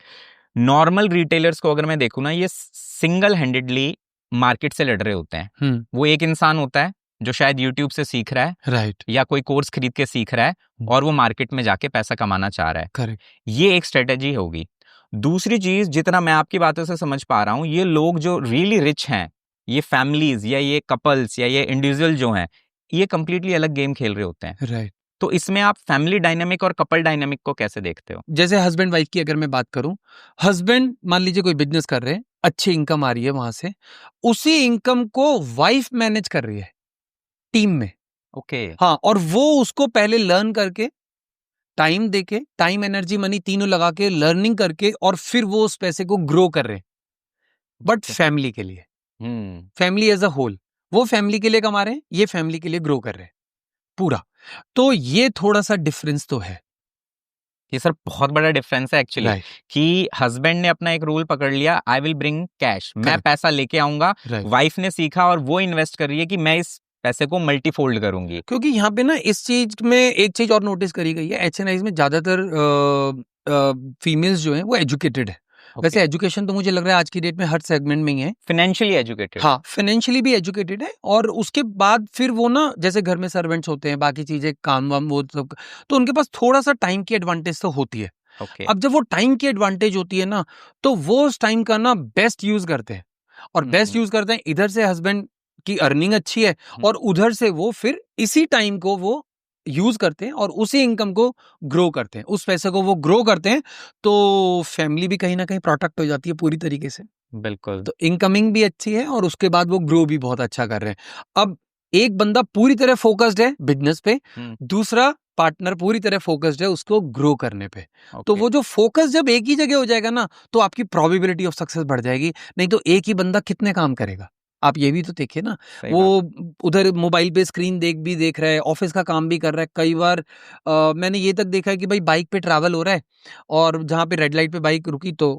नॉर्मल रिटेलर्स को अगर मैं देखूं ना, ये सिंगल हैंडेडली मार्केट से लड़ रहे होते हैं। वो एक इंसान होता है जो शायद यूट्यूब से सीख रहा है, राइट, या कोई कोर्स खरीद के सीख रहा है, और वो मार्केट में जाके पैसा कमाना चाह रहा है। करेक्ट। ये एक स्ट्रेटेजी होगी। दूसरी चीज, जितना मैं आपकी बातों से समझ पा रहा हूं, ये लोग जो रियली रिच हैं, ये फैमिलीज या ये कपल्स या ये इंडिविजुअल जो हैं, ये कंप्लीटली अलग गेम खेल रहे होते हैं। राइट। तो इसमें आप फैमिली डायनामिक और कपल डायनामिक को कैसे देखते हो? जैसे हस्बैंड वाइफ की अगर मैं बात करूं, हस्बैंड मान लीजिए कोई बिजनेस कर रहे हैं, अच्छी इनकम आ रही है वहां से, उसी इनकम को वाइफ मैनेज कर रही है टीम में। ओके। हाँ, और वो उसको पहले लर्न करके, टाइम देके, टाइम एनर्जी मनी तीनों लगा के लर्निंग करके, और फिर वो उस पैसे को ग्रो कर रहे हैं, बट फैमिली के लिए, फैमिली एज अ होल। वो फैमिली के लिए कमा रहे हैं, ये फैमिली के लिए ग्रो कर रहे हैं पूरा। तो ये थोड़ा सा डिफरेंस तो है। ये सर बहुत बड़ा डिफरेंस है एक्चुअली, कि हस्बैंड ने अपना एक रूल पकड़ लिया, आई विल ब्रिंग कैश, मैं पैसा लेके आऊंगा। वाइफ ने सीखा और वो इन्वेस्ट कर रही है कि मैं इस पैसे को मल्टीफोल्ड करूंगी। क्योंकि यहाँ पे ना इस चीज में एक चीज और नोटिस करी गई है, एचएनआईज में ज्यादातर फीमेल्स जो हैं वो एजुकेटेड है। वैसे एजुकेशन तो मुझे लग रहा है आज की डेट में हर सेगमेंट में ही है, फाइनेंशियली एजुकेटेड। हाँ, फाइनेंशियली भी एजुकेटेड है, और उसके बाद फिर वो ना जैसे घर में सर्वेंट्स होते हैं, बाकी चीजें काम वाम वो सब, तो उनके पास थोड़ा सा टाइम की एडवांटेज तो होती है। अब जब वो टाइम की एडवांटेज होती है ना, तो वो उस टाइम का ना बेस्ट यूज करते हैं, और बेस्ट यूज करते हैं, इधर से हस्बैंड की अर्निंग अच्छी है और उधर से वो फिर इसी टाइम को वो यूज करते हैं और उसी इनकम को ग्रो करते हैं, उस पैसे को वो ग्रो करते हैं, तो फैमिली भी कहीं ना कहीं प्रोटेक्ट हो जाती है पूरी तरीके से। बिल्कुल। तो इनकमिंग भी अच्छी है और उसके बाद वो ग्रो भी बहुत अच्छा कर रहे हैं। अब एक बंदा पूरी तरह फोकस्ड है बिजनेस पे, दूसरा पार्टनर पूरी तरह फोकस्ड है उसको ग्रो करने पे। तो वो जो फोकस जब एक ही जगह हो जाएगा ना, तो आपकी प्रोबेबिलिटी ऑफ सक्सेस बढ़ जाएगी। नहीं तो एक ही बंदा कितने काम करेगा, आप ये भी तो देखिए ना, वो उधर मोबाइल पे स्क्रीन देख रहा है, ऑफिस का काम भी कर रहा है। कई बार मैंने ये तक देखा है कि भाई बाइक पे ट्रैवल हो रहा है और जहाँ पे रेड लाइट पे बाइक रुकी तो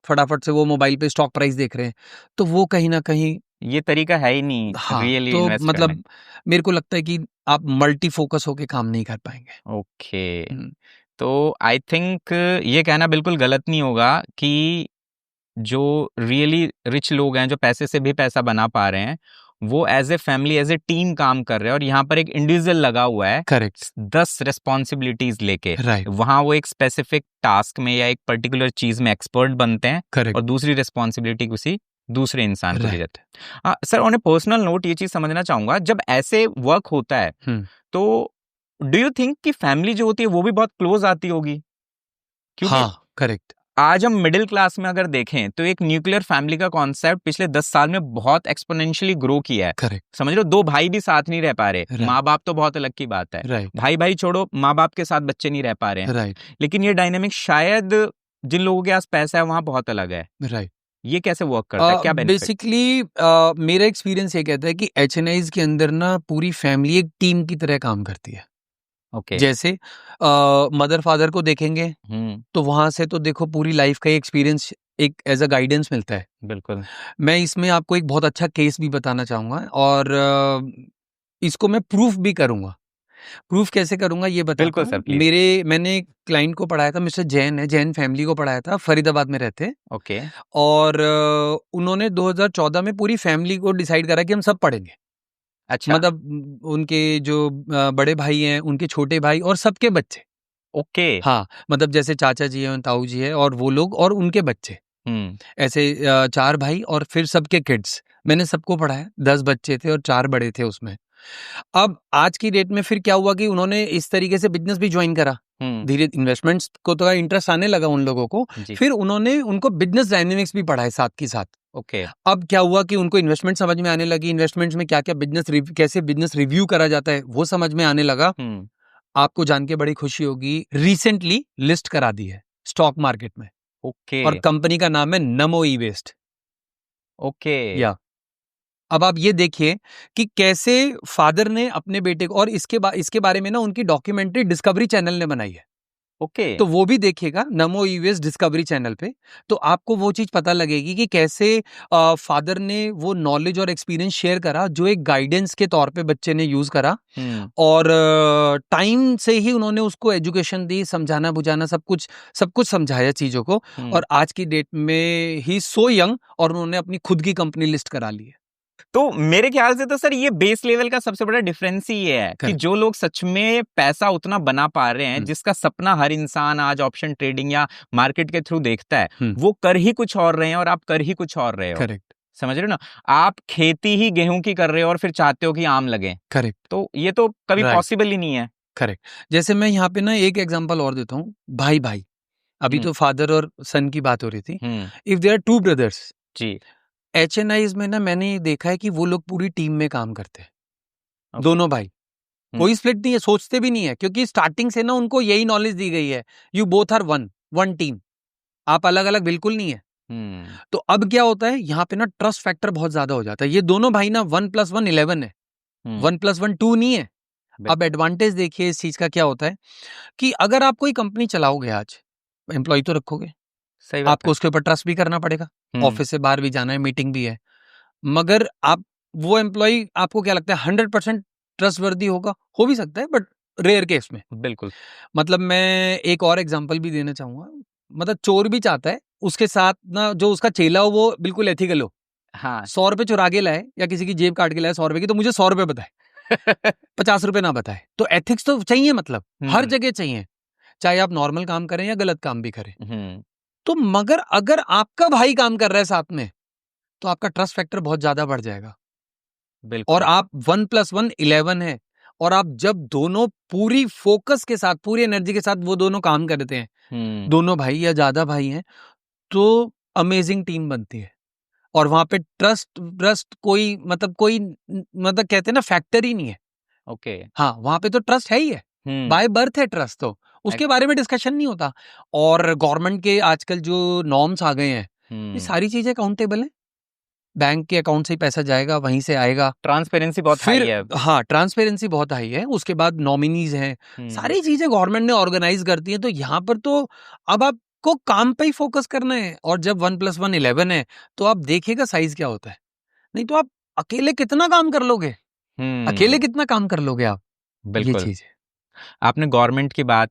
फटाफट से वो मोबाइल पे स्टॉक प्राइस देख रहे हैं। तो वो कहीं ना कहीं ये तरीका है ही नहीं रियली तो इन्वेस्ट मतलब करने। मेरे को लगता है कि आप मल्टी फोकस होके काम नहीं कर पाएंगे। ओके, तो आई थिंक ये कहना बिल्कुल गलत नहीं होगा कि जो रियली रिच लोग हैं, जो पैसे से भी पैसा बना पा रहे हैं, वो as a family, as a team काम कर रहे हैं, और यहाँ पर एक इंडिविजुअल लगा हुआ है, करेक्ट, 10 रिस्पॉन्सिबिलिटीज लेके, राइट, वहां वो एक स्पेसिफिक टास्क में या एक पर्टिकुलर चीज में एक्सपर्ट बनते हैं, करेक्ट, और दूसरी रिस्पॉन्सिबिलिटी किसी दूसरे इंसान को दे देते हैं। Sir, on A personal note ये चीज समझना चाहूंगा, जब ऐसे वर्क होता है तो डू यू थिंक कि फैमिली जो होती है वो भी बहुत क्लोज आती होगी? क्योंकि हाँ, करेक्ट, आज हम मिडिल क्लास में अगर देखें तो एक न्यूक्लियर फैमिली का कॉन्सेप्ट पिछले 10 साल में बहुत एक्सपोनेंशियली ग्रो किया है। करेक्ट, समझ लो, दो भाई भी साथ नहीं रह पा रहे, Right. माँ बाप तो बहुत अलग की बात है, राइट, भाई भाई छोड़ो, माँ बाप के साथ बच्चे नहीं रह पा रहे हैं, राइट, लेकिन ये डायनेमिक शायद जिन लोगों के पास पैसा है वहां बहुत अलग है। राइट। ये कैसे वर्क करता है, क्या बेनिफिट? बेसिकली मेरा एक्सपीरियंस ये कहता है कि एचएनआईज के अंदर ना पूरी फैमिली एक टीम की तरह काम करती है। ओके। जैसे मदर फादर को देखेंगे तो वहां से तो देखो पूरी लाइफ का एक्सपीरियंस एक एज अ गाइडेंस मिलता है। बिल्कुल। मैं इसमें आपको एक बहुत अच्छा केस भी बताना चाहूंगा, और इसको मैं प्रूफ भी करूंगा। प्रूफ कैसे करूंगा ये बताता बिल्कुल हूँ। Sir, please. मैंने एक क्लाइंट को पढ़ाया था, मिस्टर जैन है, जैन फैमिली को पढ़ाया था, फरीदाबाद में रहते हैं। ओके। और उन्होंने 2014 में पूरी फैमिली को डिसाइड करा कि हम सब पढ़ेंगे। अच्छा। मतलब उनके जो बड़े भाई हैं, उनके छोटे भाई और सबके बच्चे। ओके। हाँ, मतलब जैसे चाचा जी हैं, ताऊ जी है, और वो लोग और उनके बच्चे, ऐसे 4 भाई और फिर सबके किड्स। मैंने सबको पढ़ाया, 10 बच्चे थे और 4 बड़े थे उसमें। अब आज की डेट में फिर क्या हुआ कि उन्होंने इस तरीके से बिजनेस भी ज्वाइन करा। धीरे इन्वेस्टमेंट्स को तो इंटरेस्ट आने लगा उन लोगों को। फिर उन्होंने उनको बिजनेस डायनेमिक्स भी पढ़ाए साथ के साथ। ओके। अब क्या हुआ कि उनको इन्वेस्टमेंट समझ में आने लगी, इन्वेस्टमेंट्स में क्या क्या कैसे बिजनेस रिव्यू करा जाता है वो समझ में आने लगा। आपको जान के बड़ी खुशी होगी, रिसेंटली लिस्ट करा दी है स्टॉक मार्केट में। ओके। और कंपनी का नाम है नमो ई वेस्ट। ओके। या अब आप ये देखिए कि कैसे फादर ने अपने बेटे को, और इसके बारे में ना उनकी डॉक्यूमेंट्री डिस्कवरी चैनल ने बनाई है। ओके। तो वो भी देखिएगा नमो यूएस डिस्कवरी चैनल पे, तो आपको वो चीज पता लगेगी कि कैसे फादर ने वो नॉलेज और एक्सपीरियंस शेयर करा जो एक गाइडेंस के तौर पे बच्चे ने यूज करा। और टाइम से ही उन्होंने उसको एजुकेशन दी, समझाना बुझाना सब कुछ समझाया चीजों को। और आज की डेट में ही सो यंग, और उन्होंने अपनी खुद की कंपनी लिस्ट करा ली है। तो मेरे ख्याल से तो सर ये बेस लेवल का सबसे बड़ा डिफरेंस ही ये है कि जो लोग सच में पैसा उतना बना पा रहे हैं जिसका सपना हर इंसान आज ऑप्शन ट्रेडिंग या मार्केट के थ्रू देखता है, वो कर ही कुछ और रहे हैं और आप कर ही कुछ और रहे हो। करेक्ट, समझ रहे हो ना? आप खेती ही गेहूं की कर रहे हो और फिर चाहते हो कि आम लगे। करेक्ट, तो ये तो कभी पॉसिबल ही नहीं है। करेक्ट। जैसे मैं यहाँ पे ना एक एग्जांपल और देता हूँ, भाई भाई, अभी तो फादर और सन की बात हो रही थी। इफ देयर आर 2 ब्रदर्स जी, एचएनआईज में ना मैंने ये देखा है कि वो लोग पूरी टीम में काम करते हैं। दोनों भाई, कोई स्प्लिट नहीं है, सोचते भी नहीं है, क्योंकि स्टार्टिंग से ना उनको यही नॉलेज दी गई है, you both are one team, आप अलग अलग बिल्कुल नहीं है। तो अब क्या होता है यहाँ पे ना, ट्रस्ट फैक्टर बहुत ज्यादा हो जाता है। ये दोनों भाई ना 1+1 11 है, 1+1 2 नहीं है। अब एडवांटेज देखिए इस चीज का क्या होता है कि अगर आप कोई कंपनी चलाओगे, आज एम्प्लॉय तो रखोगे, आपको उसके ऊपर ट्रस्ट भी करना पड़ेगा, ऑफिस से बाहर भी जाना है, मीटिंग भी है, मगर आप वो एम्प्लॉय आपको क्या लगता है 100% ट्रस्टवर्दी होगा? हो भी सकता है, बट रेयर केस में। बिल्कुल। मतलब मैं एक और एग्जांपल भी देना चाहूंगा। मतलब चोर भी चाहता है उसके साथ ना जो उसका चेला हो वो बिल्कुल एथिकल हो। हाँ। 100 रुपए चुरा के लाए या किसी की जेब काट के लाए 100 रुपए की, तो मुझे 100 रुपए बताए, 50 रुपए ना बताए। तो एथिक्स तो चाहिए, मतलब हर जगह चाहिए, चाहे आप नॉर्मल काम करें या गलत काम भी करें। तो मगर अगर आपका भाई काम कर रहा है साथ में, तो आपका ट्रस्ट फैक्टर बहुत ज्यादा बढ़ जाएगा। बिल्कुल। और आप 1+1 11 है, और आप जब दोनों पूरी फोकस के साथ, पूरी एनर्जी के साथ वो दोनों काम करते हैं, दोनों भाई या ज्यादा भाई हैं, तो अमेजिंग टीम बनती है। और वहां पे ट्रस्ट ट्रस्ट कोई मतलब कहते हैं ना, फैक्टर ही नहीं है। ओके। हाँ, वहां पे तो ट्रस्ट है ही है, बाय बर्थ है ट्रस्ट, तो उसके बारे में डिस्कशन नहीं होता। और गवर्नमेंट के आजकल जो नॉर्म्स आ गए हैं, ये सारी चीजें काउंटेबल हैं। बैंक के अकाउंट से ही पैसा जाएगा, वहीं से आएगा। ट्रांसपेरेंसी बहुत हाई है। हाँ, ट्रांसपेरेंसी बहुत हाई है। उसके बाद नॉमिनीज हैं, सारी चीजें गवर्नमेंट ने ऑर्गेनाइज करती है। तो यहाँ पर तो अब आपको काम पे ही फोकस करना है। और जब 1+1 11 है, तो आप देखिएगा साइज क्या होता है। नहीं तो आप अकेले कितना काम कर लोगे, अकेले कितना काम कर लोगे आप, ये बिल्कुल। चीज है। आपने गवर्नमेंट की बात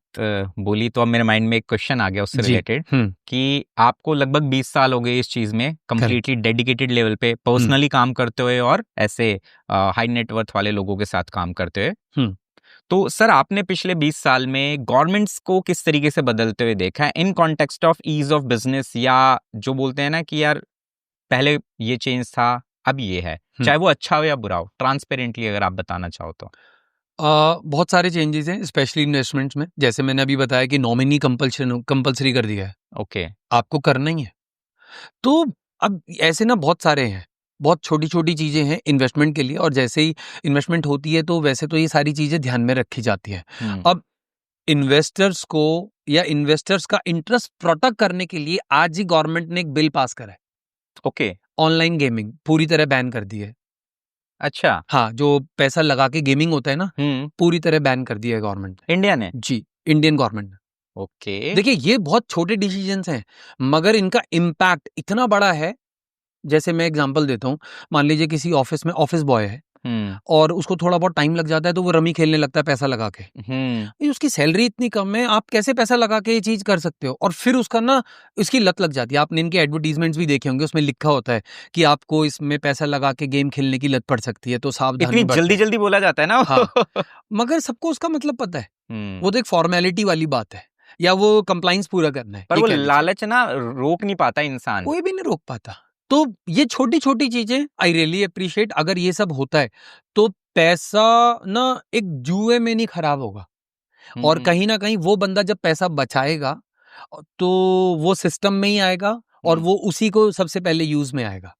बोली तो अब मेरे माइंड में एक क्वेश्चन आ गया उससे जी। रिलेटेड कि आपको लगभग 20 साल हो गए इस चीज में कंप्लीटली डेडिकेटेड लेवल पे पर्सनली काम करते हुए और ऐसे हाई नेटवर्थ वाले लोगों के साथ काम करते हुए। तो सर आपने पिछले 20 साल में गवर्नमेंट्स को किस तरीके से बदलते हुए देखा है in context of ease of business, या जो बोलते हैं ना कि यार पहले ये चेंज था अब ये है, चाहे वो अच्छा हो या बुरा हो, ट्रांसपेरेंटली अगर आप बताना चाहो तो। बहुत सारे चेंजेस हैं, स्पेशली इन्वेस्टमेंट्स में। जैसे मैंने अभी बताया कि नॉमिनी कंपल्सरी कर दिया है, ओके। आपको करना ही है। तो अब ऐसे ना बहुत सारे हैं, बहुत छोटी छोटी चीजें हैं इन्वेस्टमेंट के लिए। और जैसे ही इन्वेस्टमेंट होती है, तो वैसे तो ये सारी चीजें ध्यान में रखी जाती है। अब इन्वेस्टर्स को या इन्वेस्टर्स का इंटरेस्ट प्रोटेक्ट करने के लिए आज ही गवर्नमेंट ने एक बिल पास करा है। ओके। ऑनलाइन गेमिंग पूरी तरह बैन कर दी है। अच्छा। हाँ, जो पैसा लगा के गेमिंग होता है ना, पूरी तरह बैन कर दिया है गवर्नमेंट ने। इंडिया ने? जी, इंडियन गवर्नमेंट ने। ओके। देखिए, ये बहुत छोटे डिसीजंस हैं, मगर इनका इम्पैक्ट इतना बड़ा है। जैसे मैं एग्जांपल देता हूँ, मान लीजिए किसी ऑफिस में ऑफिस बॉय है, और उसको थोड़ा बहुत टाइम लग जाता है, तो वो रमी खेलने लगता है पैसा लगा के। ये उसकी सैलरी इतनी कम है, आप कैसे पैसा लगा के ये चीज कर सकते हो? और फिर उसका ना इसकी लत लग जाती है। आपने इनके एडवर्टीजमेंट्स भी देखे होंगे, उसमें लिखा होता है कि आपको इसमें पैसा लगा के गेम खेलने की लत पड़ सकती है, तो सावधानी इतनी जल्दी जल्दी बोला जाता है ना। हाँ, मगर सबको उसका मतलब पता है। वो तो एक फॉर्मेलिटी वाली बात है, या वो कंप्लाइंस पूरा करना है, पर वो लालच ना रोक नहीं पाता इंसान, कोई भी नहीं रोक पाता। तो ये छोटी छोटी चीजें आई रियली अप्रिशिएट। अगर ये सब होता है, तो पैसा ना एक जुए में नहीं खराब होगा। और कहीं ना कहीं वो बंदा जब पैसा बचाएगा, तो वो सिस्टम में ही आएगा, और वो उसी को सबसे पहले यूज में आएगा।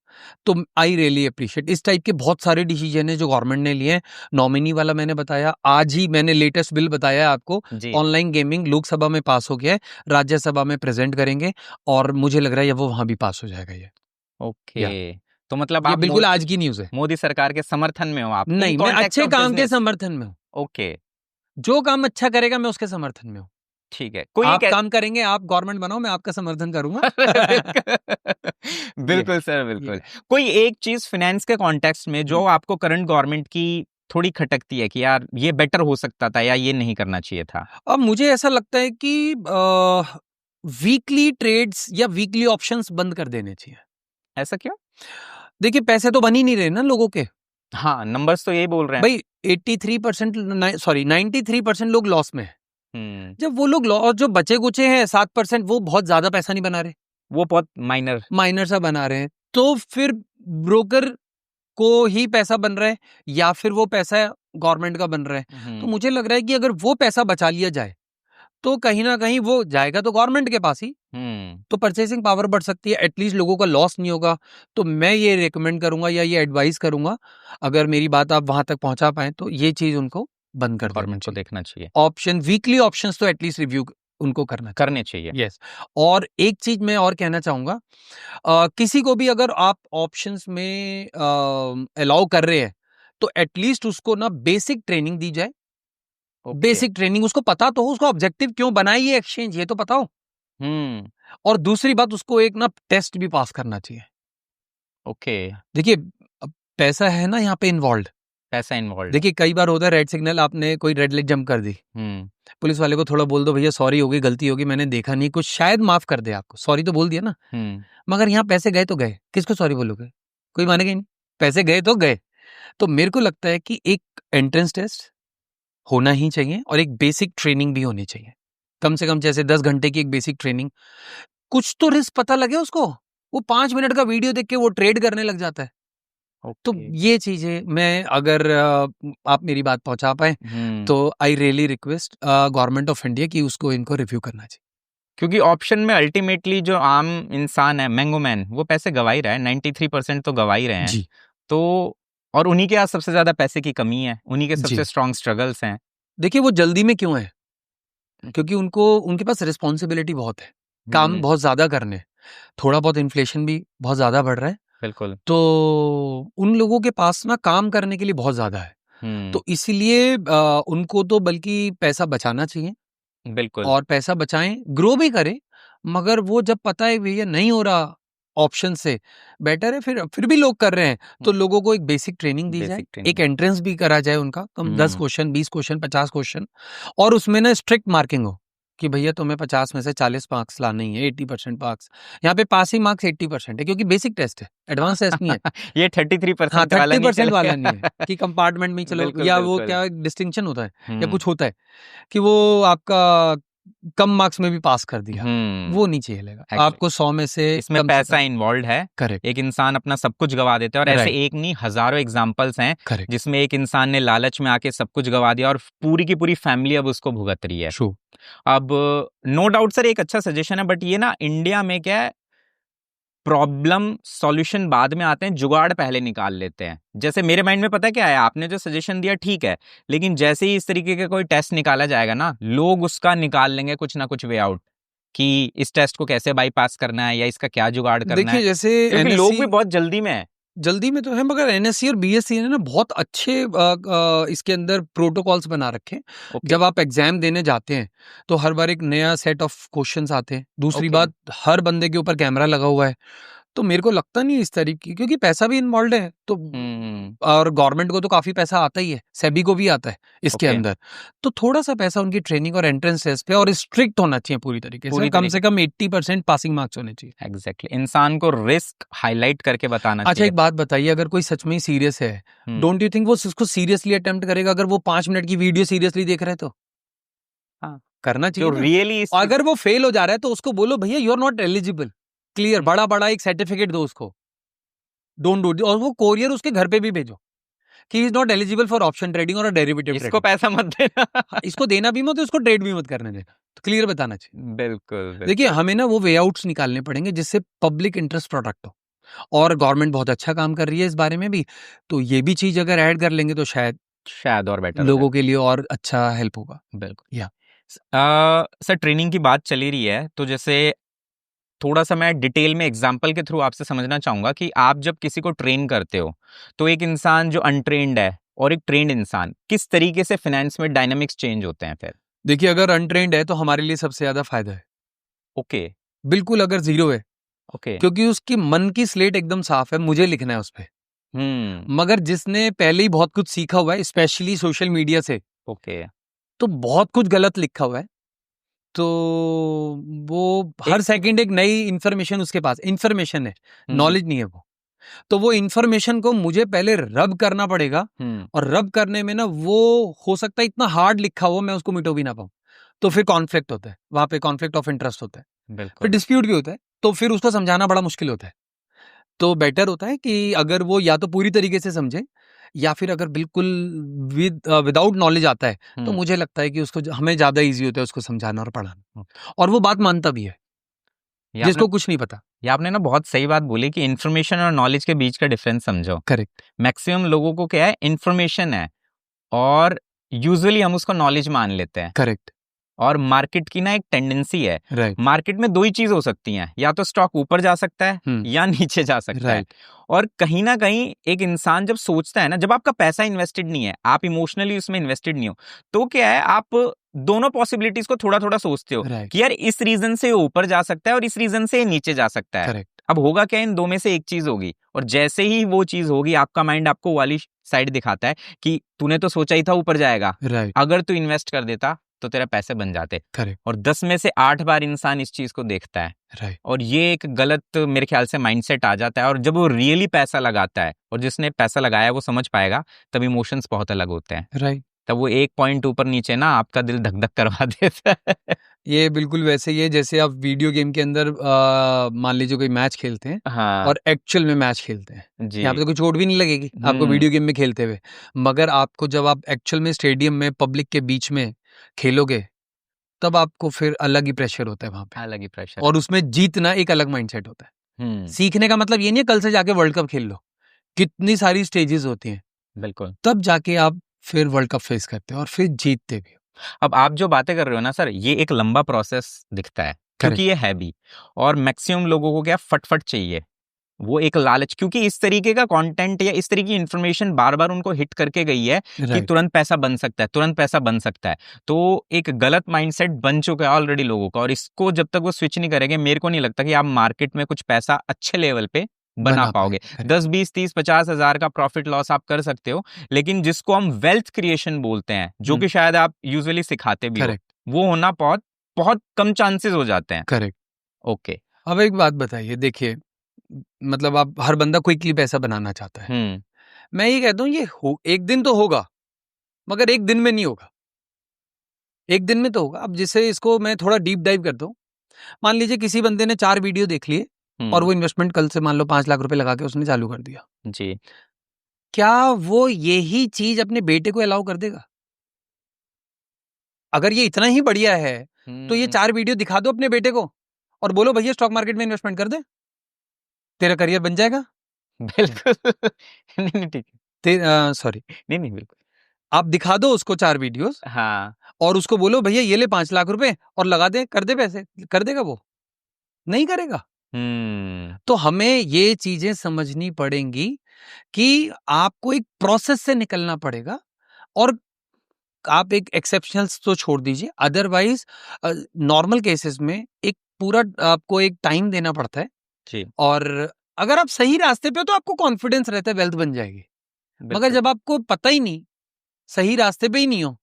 तो आई रियली अप्रिशिएट। इस टाइप के बहुत सारे डिसीजन है जो गवर्नमेंट ने लिए हैं। नॉमिनी वाला मैंने बताया, आज ही मैंने लेटेस्ट बिल बताया है आपको। ऑनलाइन गेमिंग लोकसभा में पास हो गया है, राज्यसभा में प्रेजेंट करेंगे, और मुझे लग रहा है वो वहां भी पास हो जाएगा ये। ओके। तो मतलब ये आप बिल्कुल आज की न्यूज है। मोदी सरकार के समर्थन में हो आप? नहीं, मैं अच्छे काम के समर्थन में हूँ। ओके। जो काम अच्छा करेगा मैं उसके समर्थन में हूँ। ठीक है। कोई आप काम करेंगे, आप गवर्नमेंट बनाओ, मैं आपका समर्थन करूंगा। बिल्कुल सर, बिल्कुल। कोई एक चीज फाइनेंस के कॉन्टेक्स्ट में जो आपको करंट गवर्नमेंट की थोड़ी खटकती है कि यार ये बेटर हो सकता था या ये नहीं करना चाहिए था? अब मुझे ऐसा लगता है कि वीकली ट्रेड्स या वीकली ऑप्शंस बंद कर देने चाहिए। ऐसा क्यों? देखिए, पैसे तो बन ही नहीं रहे ना लोगों के। हाँ, नंबर्स तो यही बोल रहे हैं भाई 93% लोग लॉस में है। जब वो लोग और जो बचे कुचे हैं 7%, वो बहुत ज्यादा पैसा नहीं बना रहे, वो बहुत माइनर सा बना रहे हैं। तो फिर ब्रोकर को ही पैसा बन रहा है, या फिर वो पैसा गवर्नमेंट का बन रहा है। तो मुझे लग रहा है कि अगर वो पैसा बचा लिया जाए, तो कहीं ना कहीं वो जाएगा तो गवर्नमेंट के पास ही, तो परचेसिंग पावर बढ़ सकती है, एटलीस्ट लोगों का लॉस नहीं होगा। तो मैं ये रेकमेंड करूंगा या ये एडवाइस करूंगा, अगर मेरी बात आप वहां तक पहुंचा पाए, तो ये चीज उनको बंद कर गवर्नमेंट को देखना चाहिए। ऑप्शन, वीकली ऑप्शंस तो एटलीस्ट रिव्यू उनको करने चाहिए। यस। और एक चीज मैं और कहना चाहूंगा, किसी को भी अगर आप ऑप्शंस में अलाउ कर रहे हैं, तो एटलीस्ट उसको ना बेसिक ट्रेनिंग दी जाए। बेसिक ट्रेनिंग उसको पता तो हो, उसको ऑब्जेक्टिव क्यों बनाई है एक्सचेंज, ये तो पता हो। और दूसरी बात, उसको एक ना टेस्ट भी पास करना चाहिए। ओके। देखिए, पैसा है ना यहाँ पे इन्वॉल्व। पैसा इन्वॉल्व। देखिए कई बार होता है रेड सिग्नल, आपने कोई रेड लाइट जंप कर दी, पुलिस वाले को थोड़ा बोल दो भैया सॉरी हो गई, गलती होगी, मैंने देखा नहीं, कुछ शायद माफ कर दे आपको, सॉरी तो बोल दिया ना। मगर यहाँ पैसे गए तो गए, किसको सॉरी बोलोगे, कोई मानेगा ही नहीं, पैसे गए तो गए। तो मेरे को लगता है कि एक एंट्रेंस टेस्ट होना ही चाहिए और एक बेसिक ट्रेनिंग भी होनी चाहिए, कम से कम जैसे 10 घंटे की एक बेसिक ट्रेनिंग। कुछ तो रिस्क पता लगे उसको, वो 5 मिनट का वीडियो देख के वो ट्रेड करने लग जाता है। तो ये चीजें मैं अगर आप मेरी बात पहुंचा पाए तो I really request government of India कि उसको इनको रिव्यू करना चाहिए। क्योंकि ऑप्शन में अल्टीमेटली जो आम इंसान है, मैंगो मैन, वो पैसे गवा ही रहा है, 93% तो गवा ही रहे हैं जी। तो और उन्हीं के पास सबसे ज्यादा पैसे की कमी है, उन्हीं के सबसे स्ट्रॉन्ग स्ट्रगल्स हैं। देखिए वो जल्दी में क्यों है, क्योंकि उनके पास रिस्पॉन्सिबिलिटी बहुत है, काम बहुत ज्यादा करने, थोड़ा बहुत इन्फ्लेशन भी बहुत ज्यादा बढ़ रहा है। बिल्कुल। तो उन लोगों के पास ना काम करने के लिए बहुत ज्यादा है, तो इसलिए उनको तो बल्कि पैसा बचाना चाहिए। बिल्कुल। और पैसा बचाएं, ग्रो भी करें, मगर वो जब पता है भैया नहीं हो रहा ऑप्शन से, बेटर है फिर भी लोग कर रहे हैं तो लोगों को एक बेसिक ट्रेनिंग दी जाए, एक एंट्रेंस भी करा जाए उनका, कम 10 क्वेश्चन, 20 क्वेश्चन, 50 क्वेश्चन, और उसमें ना स्ट्रिक्ट मार्किंग हो कि भैया तुम्हें 50 में से 40 मार्क्स लाने ही है, 80% मार्क्स। यहाँ पे पासिंग मार्क्स 80% है क्योंकि बेसिक टेस्ट है, एडवांस टेस्ट नहीं है। ये 33% हाँ, वाला 30% वाला नहीं है कि कंपार्टमेंट में चलो, या वो क्या डिस्टिंक्शन होता है या कुछ होता है कि वो आपका कम मार्क्स में भी पास कर दिया, वो नहीं चाहिए लेगा आपको 100 में से। इसमें पैसा इन्वॉल्व है, करेक्ट, एक इंसान अपना सब कुछ गवा देता है और ऐसे एक नहीं हजारों एग्जांपल्स हैं जिसमें एक इंसान ने लालच में आके सब कुछ गवा दिया और पूरी की पूरी फैमिली अब उसको भुगत रही है। अब नो डाउट सर एक अच्छा सजेशन है, बट ये ना इंडिया में क्या है, प्रॉब्लम सॉल्यूशन बाद में आते हैं, जुगाड़ पहले निकाल लेते हैं। जैसे मेरे माइंड में पता क्या है, आपने जो सजेशन दिया ठीक है, लेकिन जैसे ही इस तरीके का कोई टेस्ट निकाला जाएगा ना, लोग उसका निकाल लेंगे कुछ ना कुछ वे आउट कि इस टेस्ट को कैसे बाईपास करना है या इसका क्या जुगाड़ करना है। जैसे क्योंकि लोग भी बहुत जल्दी में है, जल्दी में तो है, मगर एनएससी और बीएससी ने ना बहुत अच्छे इसके अंदर प्रोटोकॉल्स बना रखे। जब आप एग्जाम देने जाते हैं तो हर बार एक नया सेट ऑफ क्वेश्चंस आते हैं। दूसरी बात, हर बंदे के ऊपर कैमरा लगा हुआ है, तो मेरे को लगता नहीं इस तरीके, क्योंकि पैसा भी इन्वॉल्व है तो और गवर्नमेंट को तो काफी पैसा आता ही है, सेबी को भी आता है इसके अंदर, तो थोड़ा सा पैसा उनकी ट्रेनिंग और एंट्रेंस टेस्ट पे और स्ट्रिक्ट होना चाहिए पूरी तरीके से, कम से कम 80% पासिंग मार्क्स होने चाहिए। एग्जैक्टली, इंसान को रिस्क हाईलाइट करके बताना चाहिए। अच्छा एक बात बताइए, अगर कोई सच में ही सीरियस है, डोंट यू थिंक वो उसको सीरियसली अटेम्प्ट करेगा? अगर वो 5 मिनट की वीडियो सीरियसली देख रहे हैं तो करना चाहिए ना। रियली अगर वो फेल हो जा रहा है तो उसको बोलो भैया you are not eligible, clear, बड़ा बड़ा एक सर्टिफिकेट दो उसको, डोंट डू, और वो कोरियर उसके घर पे भी भेजो कि is not eligible for option trading और डेरिवेटिव ट्रेडिंग। इसको पैसा मत देना। इसको देना भी मत, उसको ट्रेड भी मत करने देना, तो क्लियर बताना चाहिए। बिल्कुल। देखिए हमें ना वो वे आउट्स निकालने पड़ेंगे जिससे पब्लिक इंटरेस्ट प्रोडक्ट हो, और गवर्नमेंट बहुत अच्छा काम कर रही है इस बारे में भी, तो ये भी चीज अगर ऐड कर लेंगे तो शायद और बेटर लोगों के लिए और अच्छा हेल्प होगा। बिल्कुल। या सर ट्रेनिंग की बात चली रही है, तो जैसे थोड़ा सा मैं डिटेल में एग्जांपल के थ्रू आपसे समझना चाहूंगा कि आप जब किसी को ट्रेन करते हो तो एक इंसान जो अनट्रेन्ड है और एक ट्रेन्ड इंसान, किस तरीके से फाइनेंस में डायनामिक्स चेंज होते हैं फिर? देखिए अगर अनट्रेन्ड है तो हमारे लिए सबसे ज्यादा फायदा है। ओके। बिल्कुल अगर जीरो है, ओके, क्योंकि उसकी मन की स्लेट एकदम साफ है, मुझे लिखना है उस पे। मगर जिसने पहले ही बहुत कुछ सीखा हुआ है, स्पेशली सोशल मीडिया से, ओके, तो बहुत कुछ गलत लिखा हुआ है, तो वो हर सेकंड एक नई इंफॉर्मेशन उसके पास, इंफॉर्मेशन है, नॉलेज नहीं है वो, तो वो इंफॉर्मेशन को मुझे पहले रब करना पड़ेगा, और रब करने में ना वो हो सकता है इतना हार्ड लिखा हो मैं उसको मिटो भी ना पाऊं, तो फिर कॉन्फ्लिक्ट होता है, वहां पे कॉन्फ्लिक्ट ऑफ इंटरेस्ट होता है, फिर डिस्प्यूट भी होता है, तो फिर उसको समझाना बड़ा मुश्किल होता है। तो बेटर होता है कि अगर वो या तो पूरी तरीके से समझे, या फिर अगर बिल्कुल विदाउट नॉलेज आता है, तो मुझे लगता है कि उसको हमें ज्यादा इजी होता है उसको समझाना और पढ़ाना, और वो बात मानता भी है जिसको कुछ नहीं पता। ये आपने ना बहुत सही बात बोली कि इन्फॉर्मेशन और नॉलेज के बीच का डिफरेंस समझो। करेक्ट। मैक्सिमम लोगों को क्या है, इन्फॉर्मेशन है और यूजुअली हम उसको नॉलेज मान लेते हैं। करेक्ट। और मार्केट की ना एक टेंडेंसी है, मार्केट में दो ही चीज हो सकती हैं, या तो स्टॉक ऊपर जा सकता है या नीचे जा सकता है। और कहीं ना कहीं एक इंसान जब सोचता है ना, जब आपका पैसा इन्वेस्टेड नहीं है, आप इमोशनली उसमें इन्वेस्टेड नहीं हो, तो क्या है, आप दोनों पॉसिबिलिटीज को थोड़ा थोड़ा सोचते हो कि यार इस रीजन से ऊपर जा सकता है और इस रीजन से नीचे जा सकता है। अब होगा क्या, इन दो में से एक चीज होगी, और जैसे ही वो चीज होगी आपका माइंड आपको वाली साइड दिखाता है कि तूने तो सोचा ही था ऊपर जाएगा, अगर तू इन्वेस्ट कर देता तो तेरा पैसे बन जाते। और 10 में से 8 बार इंसान इस चीज को देखता है, और ये एक गलत मेरे ख्याल से माइंडसेट आ जाता है। और जब वो रियली पैसा लगाता है, और जिसने पैसा लगाया वो समझ पाएगा, तब इमोशंस बहुत अलग होते हैं। तब वो एक पॉइंट ऊपर नीचे ना आपका दिल धक धक करवा देता है। ये बिल्कुल वैसे ही है जैसे आप वीडियो गेम के अंदर मान लीजिए कोई मैच खेलते हैं, हाँ। और एक्चुअल में मैच खेलते हैं, यहाँ पे तो कोई चोट भी नहीं लगेगी आपको वीडियो गेम में खेलते हुए, मगर आपको जब आप एक्चुअल में स्टेडियम में पब्लिक के बीच में खेलोगे तब आपको फिर अलग ही प्रेशर होता है वहां पे, अलग ही प्रेशर, और उसमें जीतना एक अलग माइंडसेट होता है। सीखने का मतलब ये नहीं है कल से जाके वर्ल्ड कप खेल लो, कितनी सारी स्टेजेस होती हैं, बिल्कुल, तब जाके आप फिर वर्ल्ड कप फेस करते हो और फिर जीतते भी। अब आप जो बातें कर रहे हो ना सर, ये एक लंबा प्रोसेस दिखता है, क्योंकि ये है भी, और मैक्सिमम लोगों को क्या फटफट चाहिए, वो एक लालच, क्योंकि इस तरीके का कंटेंट या इस तरीके की इंफॉर्मेशन बार बार उनको हिट करके गई है कि तुरंत पैसा बन सकता है, तुरंत पैसा बन सकता है। तो एक गलत माइंडसेट बन चुका है ऑलरेडी लोगों का, और इसको जब तक वो स्विच नहीं करेंगे, मेरे को नहीं लगता कि आप मार्केट में कुछ पैसा अच्छे लेवल पे बना पाओगे। 10, 20, 30, 50 हजार का प्रॉफिट लॉस आप कर सकते हो, लेकिन जिसको हम वेल्थ क्रिएशन बोलते हैं, जो कि शायद आप यूजुअली सिखाते भी हो, वो होना बहुत बहुत कम चांसेस हो जाते हैं। करेक्ट। ओके, अब एक बात बताइए, देखिए मतलब आप हर बंदा क्विकली पैसा बनाना चाहता है, मैं ये कहता हूँ ये एक दिन तो होगा, मगर एक दिन में नहीं होगा, एक दिन में तो होगा। अब जिसे इसको मैं थोड़ा डीप डाइव करता हूँ, मान लीजिए किसी बंदे ने 4 वीडियो देख लिए और वो इन्वेस्टमेंट कल से मान लो 5 लाख रुपए लगा के उसने चालू कर दिया जी, क्या वो यही चीज अपने बेटे को अलाउ कर देगा? अगर ये इतना ही बढ़िया है तो ये 4 वीडियो दिखा दो अपने बेटे को और बोलो भैया स्टॉक मार्केट में इन्वेस्टमेंट कर दे, तेरा करियर बन जाएगा। बिल्कुल। नहीं ठीक है, सॉरी, नहीं बिल्कुल, आप दिखा दो उसको 4 वीडियोस, हाँ, और उसको बोलो भैया ये ले 5 लाख रुपए और लगा दे, कर दे पैसे, कर देगा? वो नहीं करेगा। तो हमें ये चीजें समझनी पड़ेंगी कि आपको एक प्रोसेस से निकलना पड़ेगा, और आप एक एक्सेप्शनल्स तो छोड़ दीजिए, अदरवाइज नॉर्मल केसेस में एक पूरा आपको एक टाइम देना पड़ता है जी। और अगर आप सही रास्ते पे हो तो आपको कॉन्फिडेंस रहता है वेल्थ बन जाएगी, मगर जब आपको पता ही नहीं, सही रास्ते पे ही नहीं हो,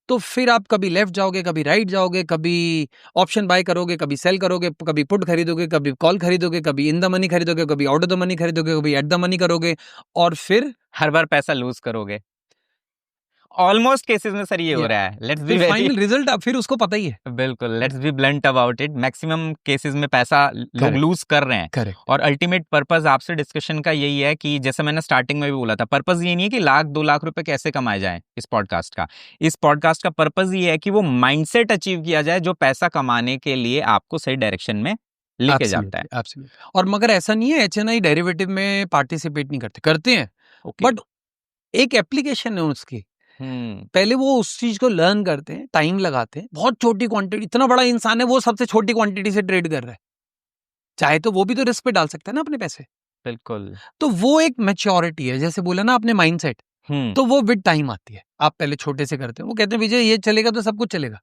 तो फिर आप कभी लेफ्ट जाओगे, कभी राइट जाओगे, कभी ऑप्शन बाय करोगे, कभी सेल करोगे, कभी पुट खरीदोगे, कभी कॉल खरीदोगे, कभी इन द मनी खरीदोगे, कभी आउट ऑफ द मनी खरीदोगे, कभी एट द मनी करोगे, और फिर हर बार पैसा लूज करोगे। ऑलमोस्ट केसेस में सर ये हो रहा है। लेट्स बी फाइनल रिजल्ट फिर उसको पता ही है। बिल्कुल, let's be blunt about it, maximum cases में पैसा लोग लूज कर रहे हैं। और अल्टीमेट पर्पस आपसे डिस्कशन का यही है कि जैसे मैंने स्टार्टिंग में भी बोला था, पर्पस ये नहीं है कि 1-2 लाख रुपए कैसे कमाए जाएं इस पॉडकास्ट का। इस पॉडकास्ट का पर्पस ये है कि वो माइंडसेट अचीव किया जाए जो पैसा कमाने के लिए आपको सही डायरेक्शन में लेके जाता है। और मगर ऐसा नहीं है HNI डेरिवेटिव में पार्टिसिपेट नहीं करते हैं, बट एक एप्लीकेशन है उसकी, पहले वो उस चीज को लर्न करते हैं, टाइम लगाते हैं, बहुत छोटी क्वांटिटी, इतना बड़ा इंसान है वो सबसे छोटी क्वांटिटी से ट्रेड कर रहा है, चाहे तो वो भी तो रिस्क पे डाल सकता है ना अपने पैसे। बिल्कुल, तो वो एक मैच्योरिटी है, जैसे बोला ना आपने माइंडसेट, तो वो विद टाइम आती है। आप पहले छोटे से करते हैं, वो कहते हैं विजय ये चलेगा तो सब कुछ चलेगा,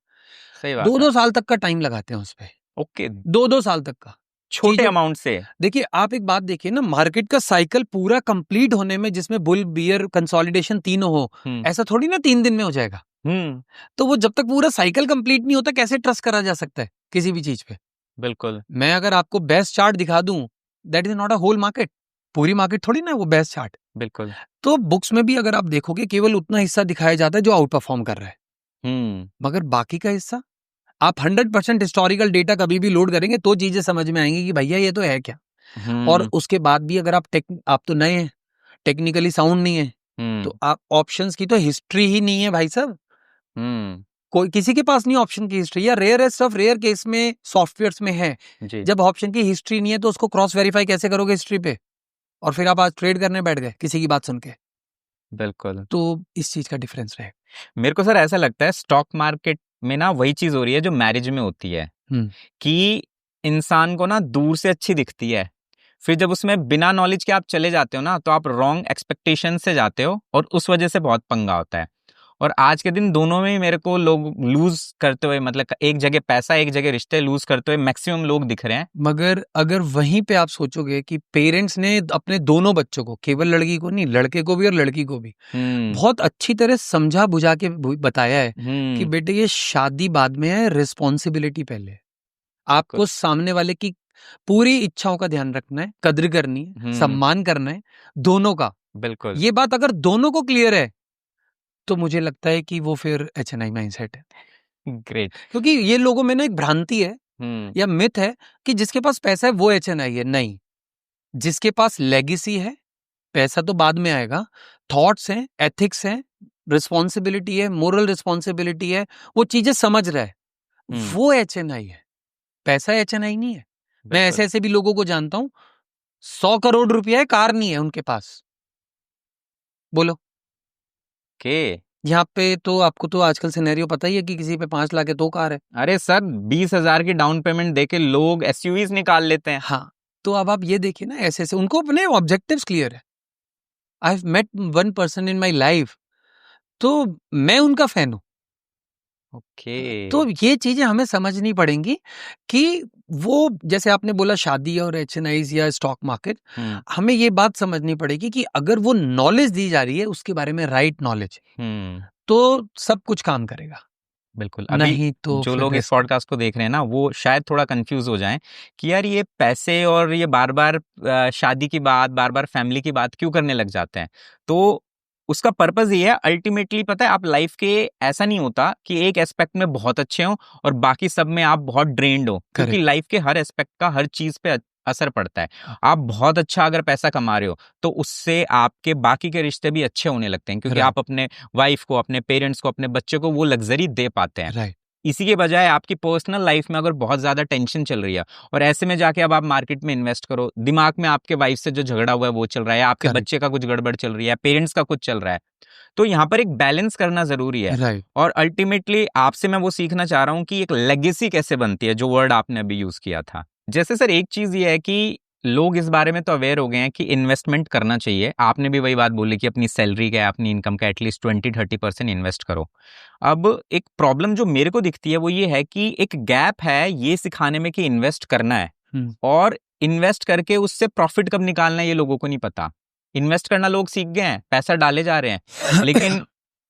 सही बात, 2-2 साल तक का टाइम लगाते हैं उस पे। ओके, 2-2 साल तक का छोटे अमाउंट से। देखिए आप एक बात देखिए ना, मार्केट का साइकिल पूरा कंप्लीट होने में, जिसमें बुल बियर कंसोलिडेशन तीनों हो, ऐसा थोड़ी ना 3 दिन में हो जाएगा। तो वो जब तक पूरा साइकिल कंप्लीट नहीं होता कैसे ट्रस्ट करा जा सकता है किसी भी चीज पे? बिल्कुल, मैं अगर आपको बेस्ट चार्ट दिखा दूं, that is not a whole market, पूरी मार्केट थोड़ी ना वो बेस्ट चार्ट। बिल्कुल, तो बुक्स में भी अगर आप देखोगे केवल उतना हिस्सा दिखाया जाता है जो आउट परफॉर्म कर रहा है, मगर बाकी का हिस्सा आप 100% हिस्टोरिकल डेटा कभी भी लोड करेंगे तो चीजें समझ में आएंगी कि भैया ये तो है क्या। और उसके बाद भी अगर आप तो नए हैं, टेक्निकली साउंड नहीं है, तो आप ऑप्शंस की तो हिस्ट्री ही नहीं है भाई साहब। कोई किसी के पास नहीं ऑप्शन की हिस्ट्री, या रेयरेस्ट ऑफ रेयर केस में सॉफ्टवेयर्स में है। जब ऑप्शन की हिस्ट्री नहीं है तो उसको क्रॉस वेरीफाई कैसे करोगे हिस्ट्री पे? और फिर आप आज ट्रेड करने बैठ गए किसी की बात सुन के। बिल्कुल, तो इस चीज का डिफरेंस है। मेरे को सर ऐसा लगता है स्टॉक मार्केट में ना वही चीज हो रही है जो मैरिज में होती है, कि इंसान को ना दूर से अच्छी दिखती है, फिर जब उसमें बिना नॉलेज के आप चले जाते हो ना, तो आप रॉन्ग एक्सपेक्टेशन से जाते हो और उस वजह से बहुत पंगा होता है। और आज के दिन दोनों में ही मेरे को लोग लूज करते हुए, मतलब एक जगह पैसा एक जगह रिश्ते लूज करते हुए मैक्सिमम लोग दिख रहे हैं। मगर अगर वहीं पे आप सोचोगे कि पेरेंट्स ने अपने दोनों बच्चों को, केवल लड़की को नहीं, लड़के को भी और लड़की को भी बहुत अच्छी तरह समझा बुझा के बताया है कि बेटे ये शादी बाद में है, रिस्पॉन्सिबिलिटी पहले है। आपको सामने वाले की पूरी इच्छाओं का ध्यान रखना है, कद्र करनी है, सम्मान करना है दोनों का। बिल्कुल, ये बात अगर दोनों को क्लियर है तो मुझे लगता है कि वो फिर HNI माइंडसेट है। ग्रेट। क्योंकि ये लोगों में ना एक भ्रांति है या मिथ है कि जिसके पास पैसा है वो HNI है। नहीं, जिसके पास लेगेसी है, पैसा तो बाद में आएगा, थॉट्स हैं, एथिक्स हैं, रिस्पॉन्सिबिलिटी है, मोरल रिस्पॉन्सिबिलिटी है, वो चीजें समझ रहा है, वो HNI है। पैसा HNI नहीं है। मैं ऐसे ऐसे भी लोगों को जानता हूं, 100 करोड़ रुपया है, कार नहीं है उनके पास। बोलो के यहाँ पे तो आपको तो आजकल सिनेरियो पता ही है कि किसी पे 5 लाख है तो कार है। अरे सर 20,000 की डाउन पेमेंट देके लोग SUVs निकाल लेते हैं। हाँ, तो अब आप ये देखिए ना, ऐसे ऐसे उनको अपने ऑब्जेक्टिव्स क्लियर है। I have met one person in my life, तो मैं उनका फैन हूं। ओके। तो ये चीजें हमें समझनी पड़ेंगी कि वो, जैसे आपने बोला शादी और HNIs या स्टॉक मार्केट, हमें ये बात समझनी पड़ेगी कि अगर वो नॉलेज दी जा रही है उसके बारे में, राइट नॉलेज, तो सब कुछ काम करेगा। बिल्कुल। अभी नहीं तो जो लोग इस पॉडकास्ट को देख रहे हैं ना, वो शायद थोड़ा कंफ्यूज हो जाएं कि यार ये पैसे और ये बार बार शादी की बात, बार बार फैमिली की बात क्यों करने लग जाते हैं। तो उसका पर्पस ये है, अल्टीमेटली पता है, आप लाइफ के ऐसा नहीं होता कि एक एस्पेक्ट में बहुत अच्छे हो और बाकी सब में आप बहुत ड्रेन्ड हो, क्योंकि लाइफ के हर एस्पेक्ट का हर चीज पे असर पड़ता है। आप बहुत अच्छा अगर पैसा कमा रहे हो तो उससे आपके बाकी के रिश्ते भी अच्छे होने लगते हैं, क्योंकि आप अपने वाइफ को, अपने पेरेंट्स को, अपने बच्चे को वो लग्जरी दे पाते हैं। इसी के बजाय आपकी पर्सनल लाइफ में अगर बहुत ज्यादा टेंशन चल रही है और ऐसे में जाके अब आप मार्केट में इन्वेस्ट करो, दिमाग में आपके वाइफ से जो झगड़ा हुआ है वो चल रहा है, आपके बच्चे का कुछ गड़बड़ चल रही है, पेरेंट्स का कुछ चल रहा है, तो यहाँ पर एक बैलेंस करना जरूरी है। और अल्टीमेटली आपसे मैं वो सीखना चाह रहा हूँ कि एक लेगेसी कैसे बनती है, जो वर्ड आपने अभी यूज किया था। जैसे सर एक चीज ये है कि लोग इस बारे में तो अवेयर हो गए हैं कि इन्वेस्टमेंट करना चाहिए। आपने भी वही बात बोली कि अपनी सैलरी का, अपनी इनकम का एटलीस्ट 20-30% इन्वेस्ट करो। अब एक प्रॉब्लम जो मेरे को दिखती है वो ये है कि एक गैप है ये सिखाने में कि इन्वेस्ट करना है, और इन्वेस्ट करके उससे प्रॉफिट कब निकालना है ये लोगों को नहीं पता। इन्वेस्ट करना लोग सीख गए हैं, पैसा डाले जा रहे हैं, लेकिन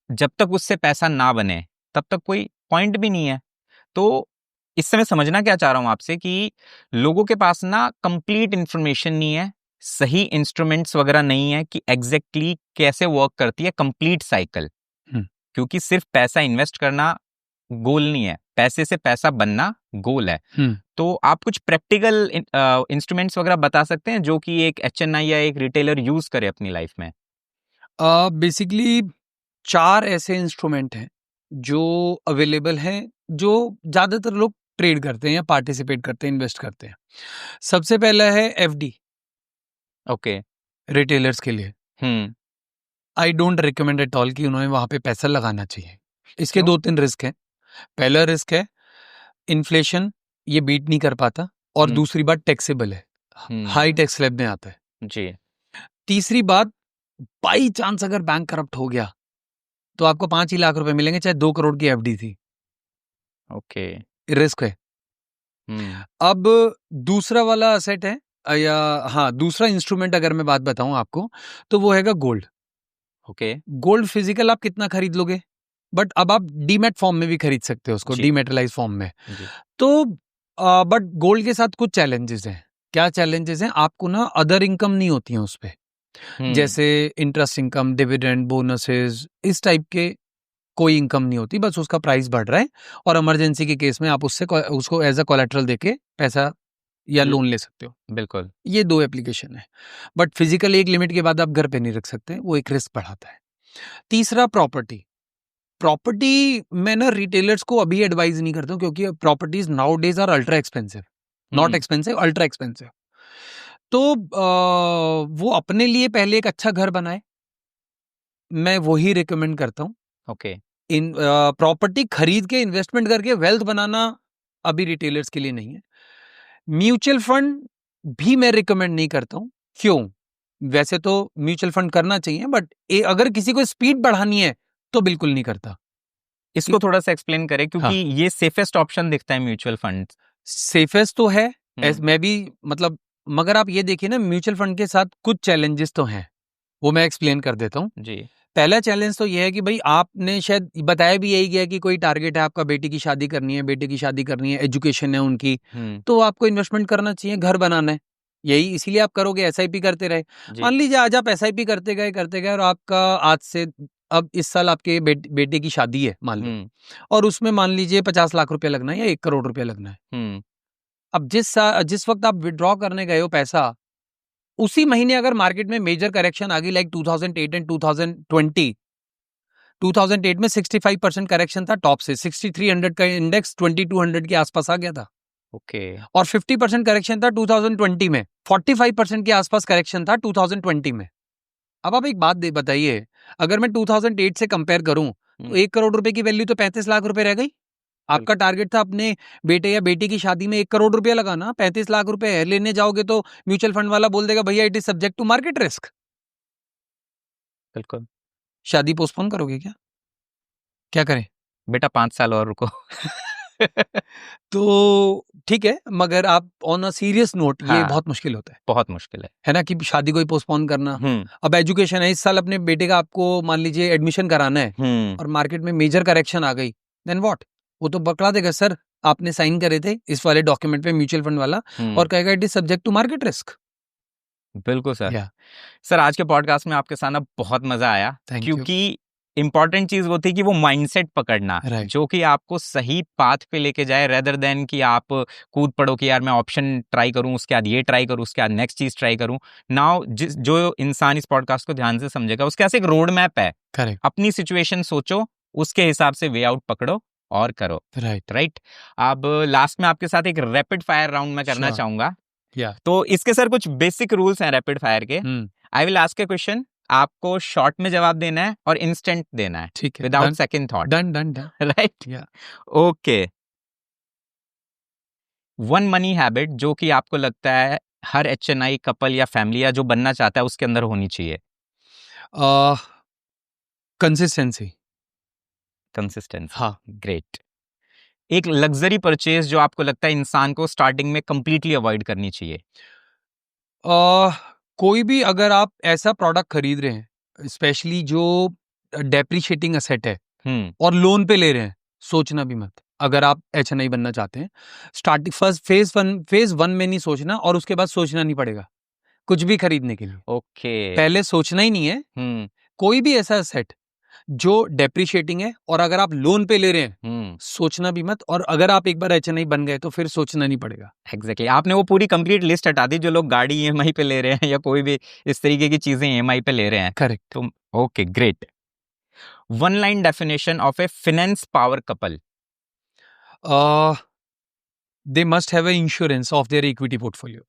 जब तक उससे पैसा ना बने तब तक कोई पॉइंट भी नहीं है। तो इस समय समझना क्या चाह रहा हूं आपसे कि लोगों के पास ना कंप्लीट इंफॉर्मेशन नहीं है, सही इंस्ट्रूमेंट्स वगैरह नहीं है कि एग्जैक्टली कैसे वर्क करती है कंप्लीट साइकिल। क्योंकि सिर्फ पैसा इन्वेस्ट करना गोल नहीं है, पैसे से पैसा बनना गोल है। तो आप कुछ प्रैक्टिकल इंस्ट्रूमेंट्स वगैरह बता सकते हैं जो कि एक HNI या एक रिटेलर यूज करे अपनी लाइफ में? बेसिकली 4 ऐसे इंस्ट्रूमेंट हैं जो अवेलेबल हैं, जो ज्यादातर लोग ट्रेड करते हैं या पार्टिसिपेट करते हैं, इन्वेस्ट करते हैं। सबसे पहला है FD। ओके। रिटेलर्स के लिए I don't recommend at all कि उन्होंने वहां पे पैसा लगाना चाहिए। इसके 2-3 रिस्क हैं। पहला रिस्क है इन्फ्लेशन, ये बीट नहीं कर पाता, और दूसरी बात टैक्सेबल है, हाई टैक्स स्लैब में आता है जी। तीसरी बात, बाई चांस अगर बैंक करप्ट हो गया तो आपको 5 ही लाख रुपए मिलेंगे, चाहे 2 करोड़ की FD थी। ओके। रिस्क है। अब दूसरा वाला असेट है, या हाँ, दूसरा इंस्ट्रूमेंट अगर मैं बात बताऊं आपको तो वो हैगा गोल्ड। ओके। गोल्ड फिजिकल आप कितना खरीद लोगे, बट अब आप डीमैट फॉर्म में भी खरीद सकते हो उसको, डीमेटलाइज फॉर्म में। तो बट गोल्ड के साथ कुछ चैलेंजेस हैं। क्या चैलेंजेस हैं? आपको ना अदर इनकम नहीं होती है उस पे, जैसे इंटरेस्ट इनकम, डिविडेंड, बोनसेस, इस टाइप के कोई इनकम नहीं होती। बस उसका प्राइस बढ़ रहा है और इमरजेंसी के केस में आप उसको एज अ कोलेटरल देके पैसा या लोन ले सकते हो। बिल्कुल। ये 2 एप्लीकेशन है। बट फिजिकल एक लिमिट के बाद आप घर पे नहीं रख सकते, वो एक रिस्क बढ़ाता है। तीसरा प्रॉपर्टी। प्रॉपर्टी मैं ना रिटेलर्स को अभी एडवाइज नहीं करता हूँ, क्योंकि properties nowadays are ultra expensive, not expensive, ultra expensive. तो वो अपने लिए पहले एक अच्छा घर बनाए, मैं वही रिकमेंड करता हूँ। ओके। इन प्रॉपर्टी खरीद के इन्वेस्टमेंट करके वेल्थ बनाना अभी रिटेलर्स के लिए नहीं है। म्यूचुअल फंड भी मैं रिकमेंड नहीं करता हूँ। क्यों? वैसे तो म्यूचुअल फंड करना चाहिए, बट अगर किसी को स्पीड बढ़ानी है तो बिल्कुल नहीं करता। इसको थोड़ा सा एक्सप्लेन करें, क्योंकि हाँ। ये सेफेस्ट ऑप्शन दिखता है म्यूचुअल फंड। सेफेस्ट तो है, मैं भी मतलब, मगर आप ये देखिए ना, म्यूचुअल फंड के साथ कुछ चैलेंजेस तो हैं, वो मैं एक्सप्लेन कर देता हूँ जी। पहला चैलेंज तो ये है कि भाई आपने शायद बताया भी यही गया कि कोई टारगेट है आपका, बेटी की शादी करनी है, बेटे की शादी करनी है, एजुकेशन है उनकी, तो आपको इन्वेस्टमेंट करना चाहिए, घर बनाना है, यही इसीलिए आप करोगे, एसआईपी करते रहे। मान लीजिए आज आप एसआईपी करते गए और आपका आज से अब इस साल आपके बेटे की शादी है मान लो, और उसमें मान लीजिए 50 लाख रुपया लगना है या 1 करोड़ रुपया लगना है। अब जिस वक्त आप विड्रॉ करने गए हो पैसा, उसी महीने अगर मार्केट में मेजर करेक्शन आ गई, लाइक 2008 एंड 2020, 2008 में 65% करेक्शन था टॉप से, 6300 का इंडेक्स 2200 के आसपास आ गया था। ओके। और 50% करेक्शन था 2020 में, 45% के आसपास करेक्शन था 2020 में। अब आप एक बात बताइए, अगर मैं 2008 से कंपेयर करूं तो 1 करोड़ रुपए की वैल्यू तो 35 लाख रुपए रह गई। आपका टारगेट था अपने बेटे या बेटी की शादी में 1 करोड़ रुपया लगाना, 35 लाख रुपए लेने जाओगे तो म्यूचुअल फंड वाला बोल देगा भैया it is subject to market risk. बिल्कुल। शादी पोस्टपोन करोगे क्या? क्या करें? बेटा 5 साल और रुको। तो ठीक है, मगर आप ऑन अ सीरियस नोट, ये बहुत मुश्किल होता है, बहुत मुश्किल है ना, कि शादी को ही पोस्टपोन करना। अब एजुकेशन है, इस साल अपने बेटे का आपको मान लीजिए एडमिशन कराना है और मार्केट में मेजर करेक्शन आ गई, देन व्हाट? वो तो बकला देगा सर आपने साइन करे थे इस वाले डॉक्यूमेंट पे म्यूचुअल फंड वाला, और कहेगा it is subject to market risk. बिल्कुल सर। सर आज के पॉडकास्ट में आपके साथ ना बहुत मजा आया, क्योंकि इंपॉर्टेंट चीज वो थी कि वो माइंडसेट पकड़ना, जो कि आपको सही पाथ पे लेके जाए, रेदर देन कि आप कूद पड़ो कि यार मैं ऑप्शन ट्राई करूं, उसके बाद ये ट्राई करूं, उसके बाद नेक्स्ट चीज ट्राई करूं। नाउ जो इंसान इस पॉडकास्ट को ध्यान से समझेगा उसके पास एक रोड मैप है। अपनी सिचुएशन सोचो, उसके हिसाब से वे आउट पकड़ो और करो। राइट। अब लास्ट में आपके साथ एक रैपिड फायर राउंड में करना चाहूंगा। तो इसके सर कुछ बेसिक रूल्स हैं रैपिड फायर के। I will ask A question, आपको शॉर्ट में जवाब देना है और इंस्टेंट देना है, ठीक है, without second thought. Done. Right, okay. One money habit जो कि आपको लगता है हर HNI कपल या फैमिली या जो बनना चाहता है उसके अंदर होनी चाहिए। कंसिस्टेंसी। हाँ, ग्रेट। एक लग्जरी परचेज जो आपको लगता है इंसान को स्टार्टिंग में कंप्लीटली अवॉइड करनी चाहिए। कोई भी अगर आप ऐसा प्रोडक्ट खरीद रहे हैं स्पेशली जो डेप्रिशिएटिंग एसेट है और लोन पे ले रहे हैं, सोचना भी मत। अगर आप HNI बनना चाहते हैं, स्टार्टिंग फर्स्ट फेज वन में नहीं सोचना, और उसके बाद सोचना नहीं पड़ेगा कुछ भी खरीदने के लिए। ओके। पहले सोचना ही नहीं है। कोई भी ऐसा एसेट जो डेप्रिशिएटिंग है और अगर आप लोन पे ले रहे हैं, सोचना भी मत, और अगर आप एक बार HNI बन गए तो फिर सोचना नहीं पड़ेगा। एग्जैक्टली, आपने वो पूरी कंप्लीट लिस्ट हटा दी जो लोग गाड़ी EMI पे ले रहे हैं या कोई भी इस तरीके की चीजें EMI पे ले रहे हैं। करेक्ट। तो okay, great. One line definition of A finance power couple. They must have a insurance of their equity portfolio.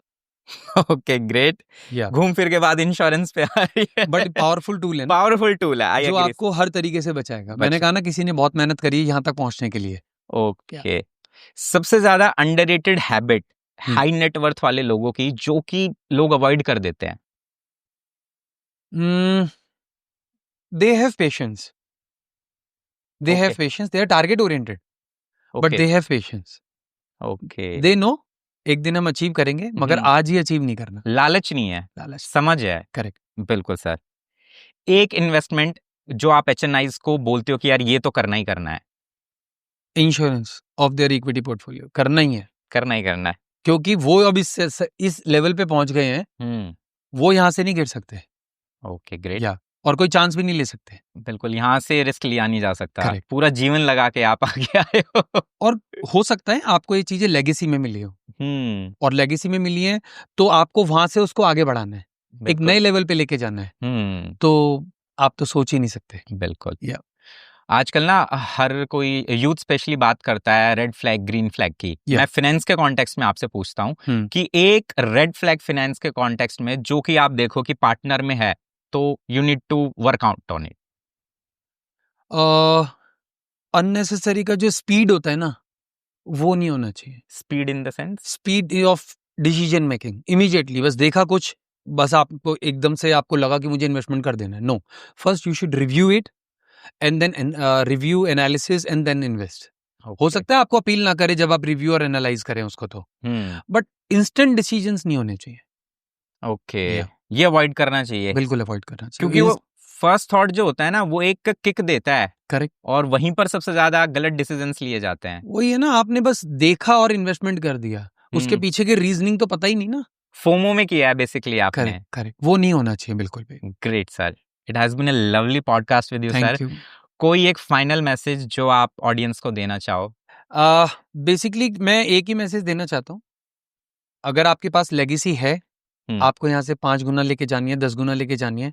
Okay, great. घूम फिर के बाद इंश्योरेंस पे आ रही है, बट पावरफुल टूल है, पावरफुल टूल है जो आपको हर तरीके से बचाएगा। मैंने कहा ना, किसी ने बहुत मेहनत करी है यहाँ तक पहुंचने के लिए। ओके। सबसे ज्यादा अंडररेटेड हैबिट हाई नेटवर्थ वाले लोगों की जो कि लोग अवॉइड कर देते हैं। They have patience, they have patience, they are target oriented, but they have patience. Okay. They know एक दिन हम अचीव करेंगे, मगर आज ही अचीव नहीं करना। लालच नहीं है, लालच, समझ है। करेक्ट, बिल्कुल सर। एक इन्वेस्टमेंट जो आप HNIs को बोलते हो कि यार ये तो करना ही करना है। Insurance of their equity portfolio करना ही है, करना ही करना है, क्योंकि वो अब इस लेवल पे पहुंच गए हैं, वो यहाँ से नहीं गिर सकते। Okay, great. और कोई चांस भी नहीं ले सकते। बिल्कुल, यहाँ से रिस्क लिया नहीं जा सकता। पूरा जीवन लगा के आप आगे आए हो। और हो सकता है आपको ये चीजें लेगेसी में मिली हो, और लेगेसी में मिली है तो आपको वहां से उसको आगे बढ़ाना है, एक नए लेवल पे लेके जाना है, तो आप तो सोच ही नहीं सकते। बिल्कुल। आजकल ना हर कोई यूथ स्पेशली बात करता है रेड फ्लैग ग्रीन फ्लैग की। मैं फाइनेंस के कॉन्टेक्स्ट में आपसे पूछता हूँ कि एक रेड फ्लैग फाइनेंस के कॉन्टेक्स्ट में जो कि आप देखो कि पार्टनर में है, तो you need to work out on it. Unnecessary का जो स्पीड होता है ना, वो नहीं होना चाहिए। Speed in the sense? Speed of decision making, immediately बस देखा कुछ, बस आपको एकदम से आपको लगा कि मुझे इन्वेस्टमेंट कर देना है। No, first you should review it, and then review, analysis and then invest. हो सकता है आपको अपील ना करे जब आप रिव्यू और एनालाइज करें उसको, तो बट इंस्टेंट डिसीजंस नहीं होने चाहिए। Okay, Yeah. ये अवॉइड करना चाहिए, बिल्कुल अवॉइड करना चाहिए, क्योंकि वो फर्स्ट थॉट जो होता है ना, वो एक किक देता है। करेक्ट। और वहीं पर सबसे ज्यादा गलत डिसीजंस लिए जाते हैं। वही है ना, आपने बस देखा और इन्वेस्टमेंट कर दिया, उसके पीछे की रीजनिंग तो पता ही नहीं ना। फोमो में किया है बेसिकली आपने। करेक्ट करेक्ट, वो नहीं होना चाहिए बिल्कुल भी। Great sir, it has been a lovely podcast with you sir. Thank you. कोई एक फाइनल मैसेज जो आप ऑडियंस को देना चाहो? बेसिकली मैं एक ही मैसेज देना चाहता हूँ, अगर आपके पास लेगेसी है, आपको यहाँ से 5 गुना लेके जानी है, 10 गुना लेके जानी है।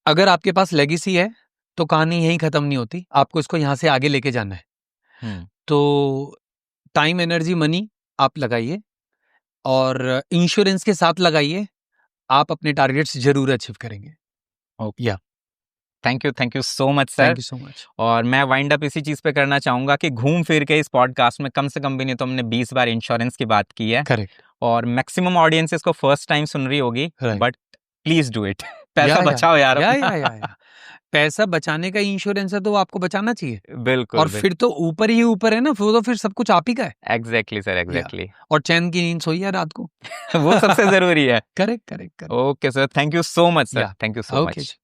अगर आपके पास लेगेसी है तो कहानी यहीं खत्म नहीं होती, आपको इसको यहाँ से आगे लेके जाना है। तो टाइम, एनर्जी, मनी आप लगाइए और इंश्योरेंस के साथ लगाइए, आप अपने टारगेट्स जरूर अचीव करेंगे। या thank you so much sir. Thank you so much. और मैं वाइंड अप इसी चीज पे करना चाहूंगा कि घूम फिर के इस पॉडकास्ट में कम से कम भी नहीं तो हमने 20 बार इंश्योरेंस की बात की है। करेक्ट। और मैक्सिमम ऑडियंस इसको फर्स्ट टाइम सुन रही होगी, बट प्लीज डू इट। पैसा बचाओ यार। या पैसा बचाने का इंश्योरेंस है तो आपको बचाना चाहिए। बिल्कुल। और फिर तो ऊपर ही ऊपर है ना, तो फिर सब कुछ आप ही का है। Exactly sir, exactly. और चैन की नींद सोइए रात को। वो सबसे जरूरी है। Correct correct. Okay sir, thank you so much sir, thank you so much.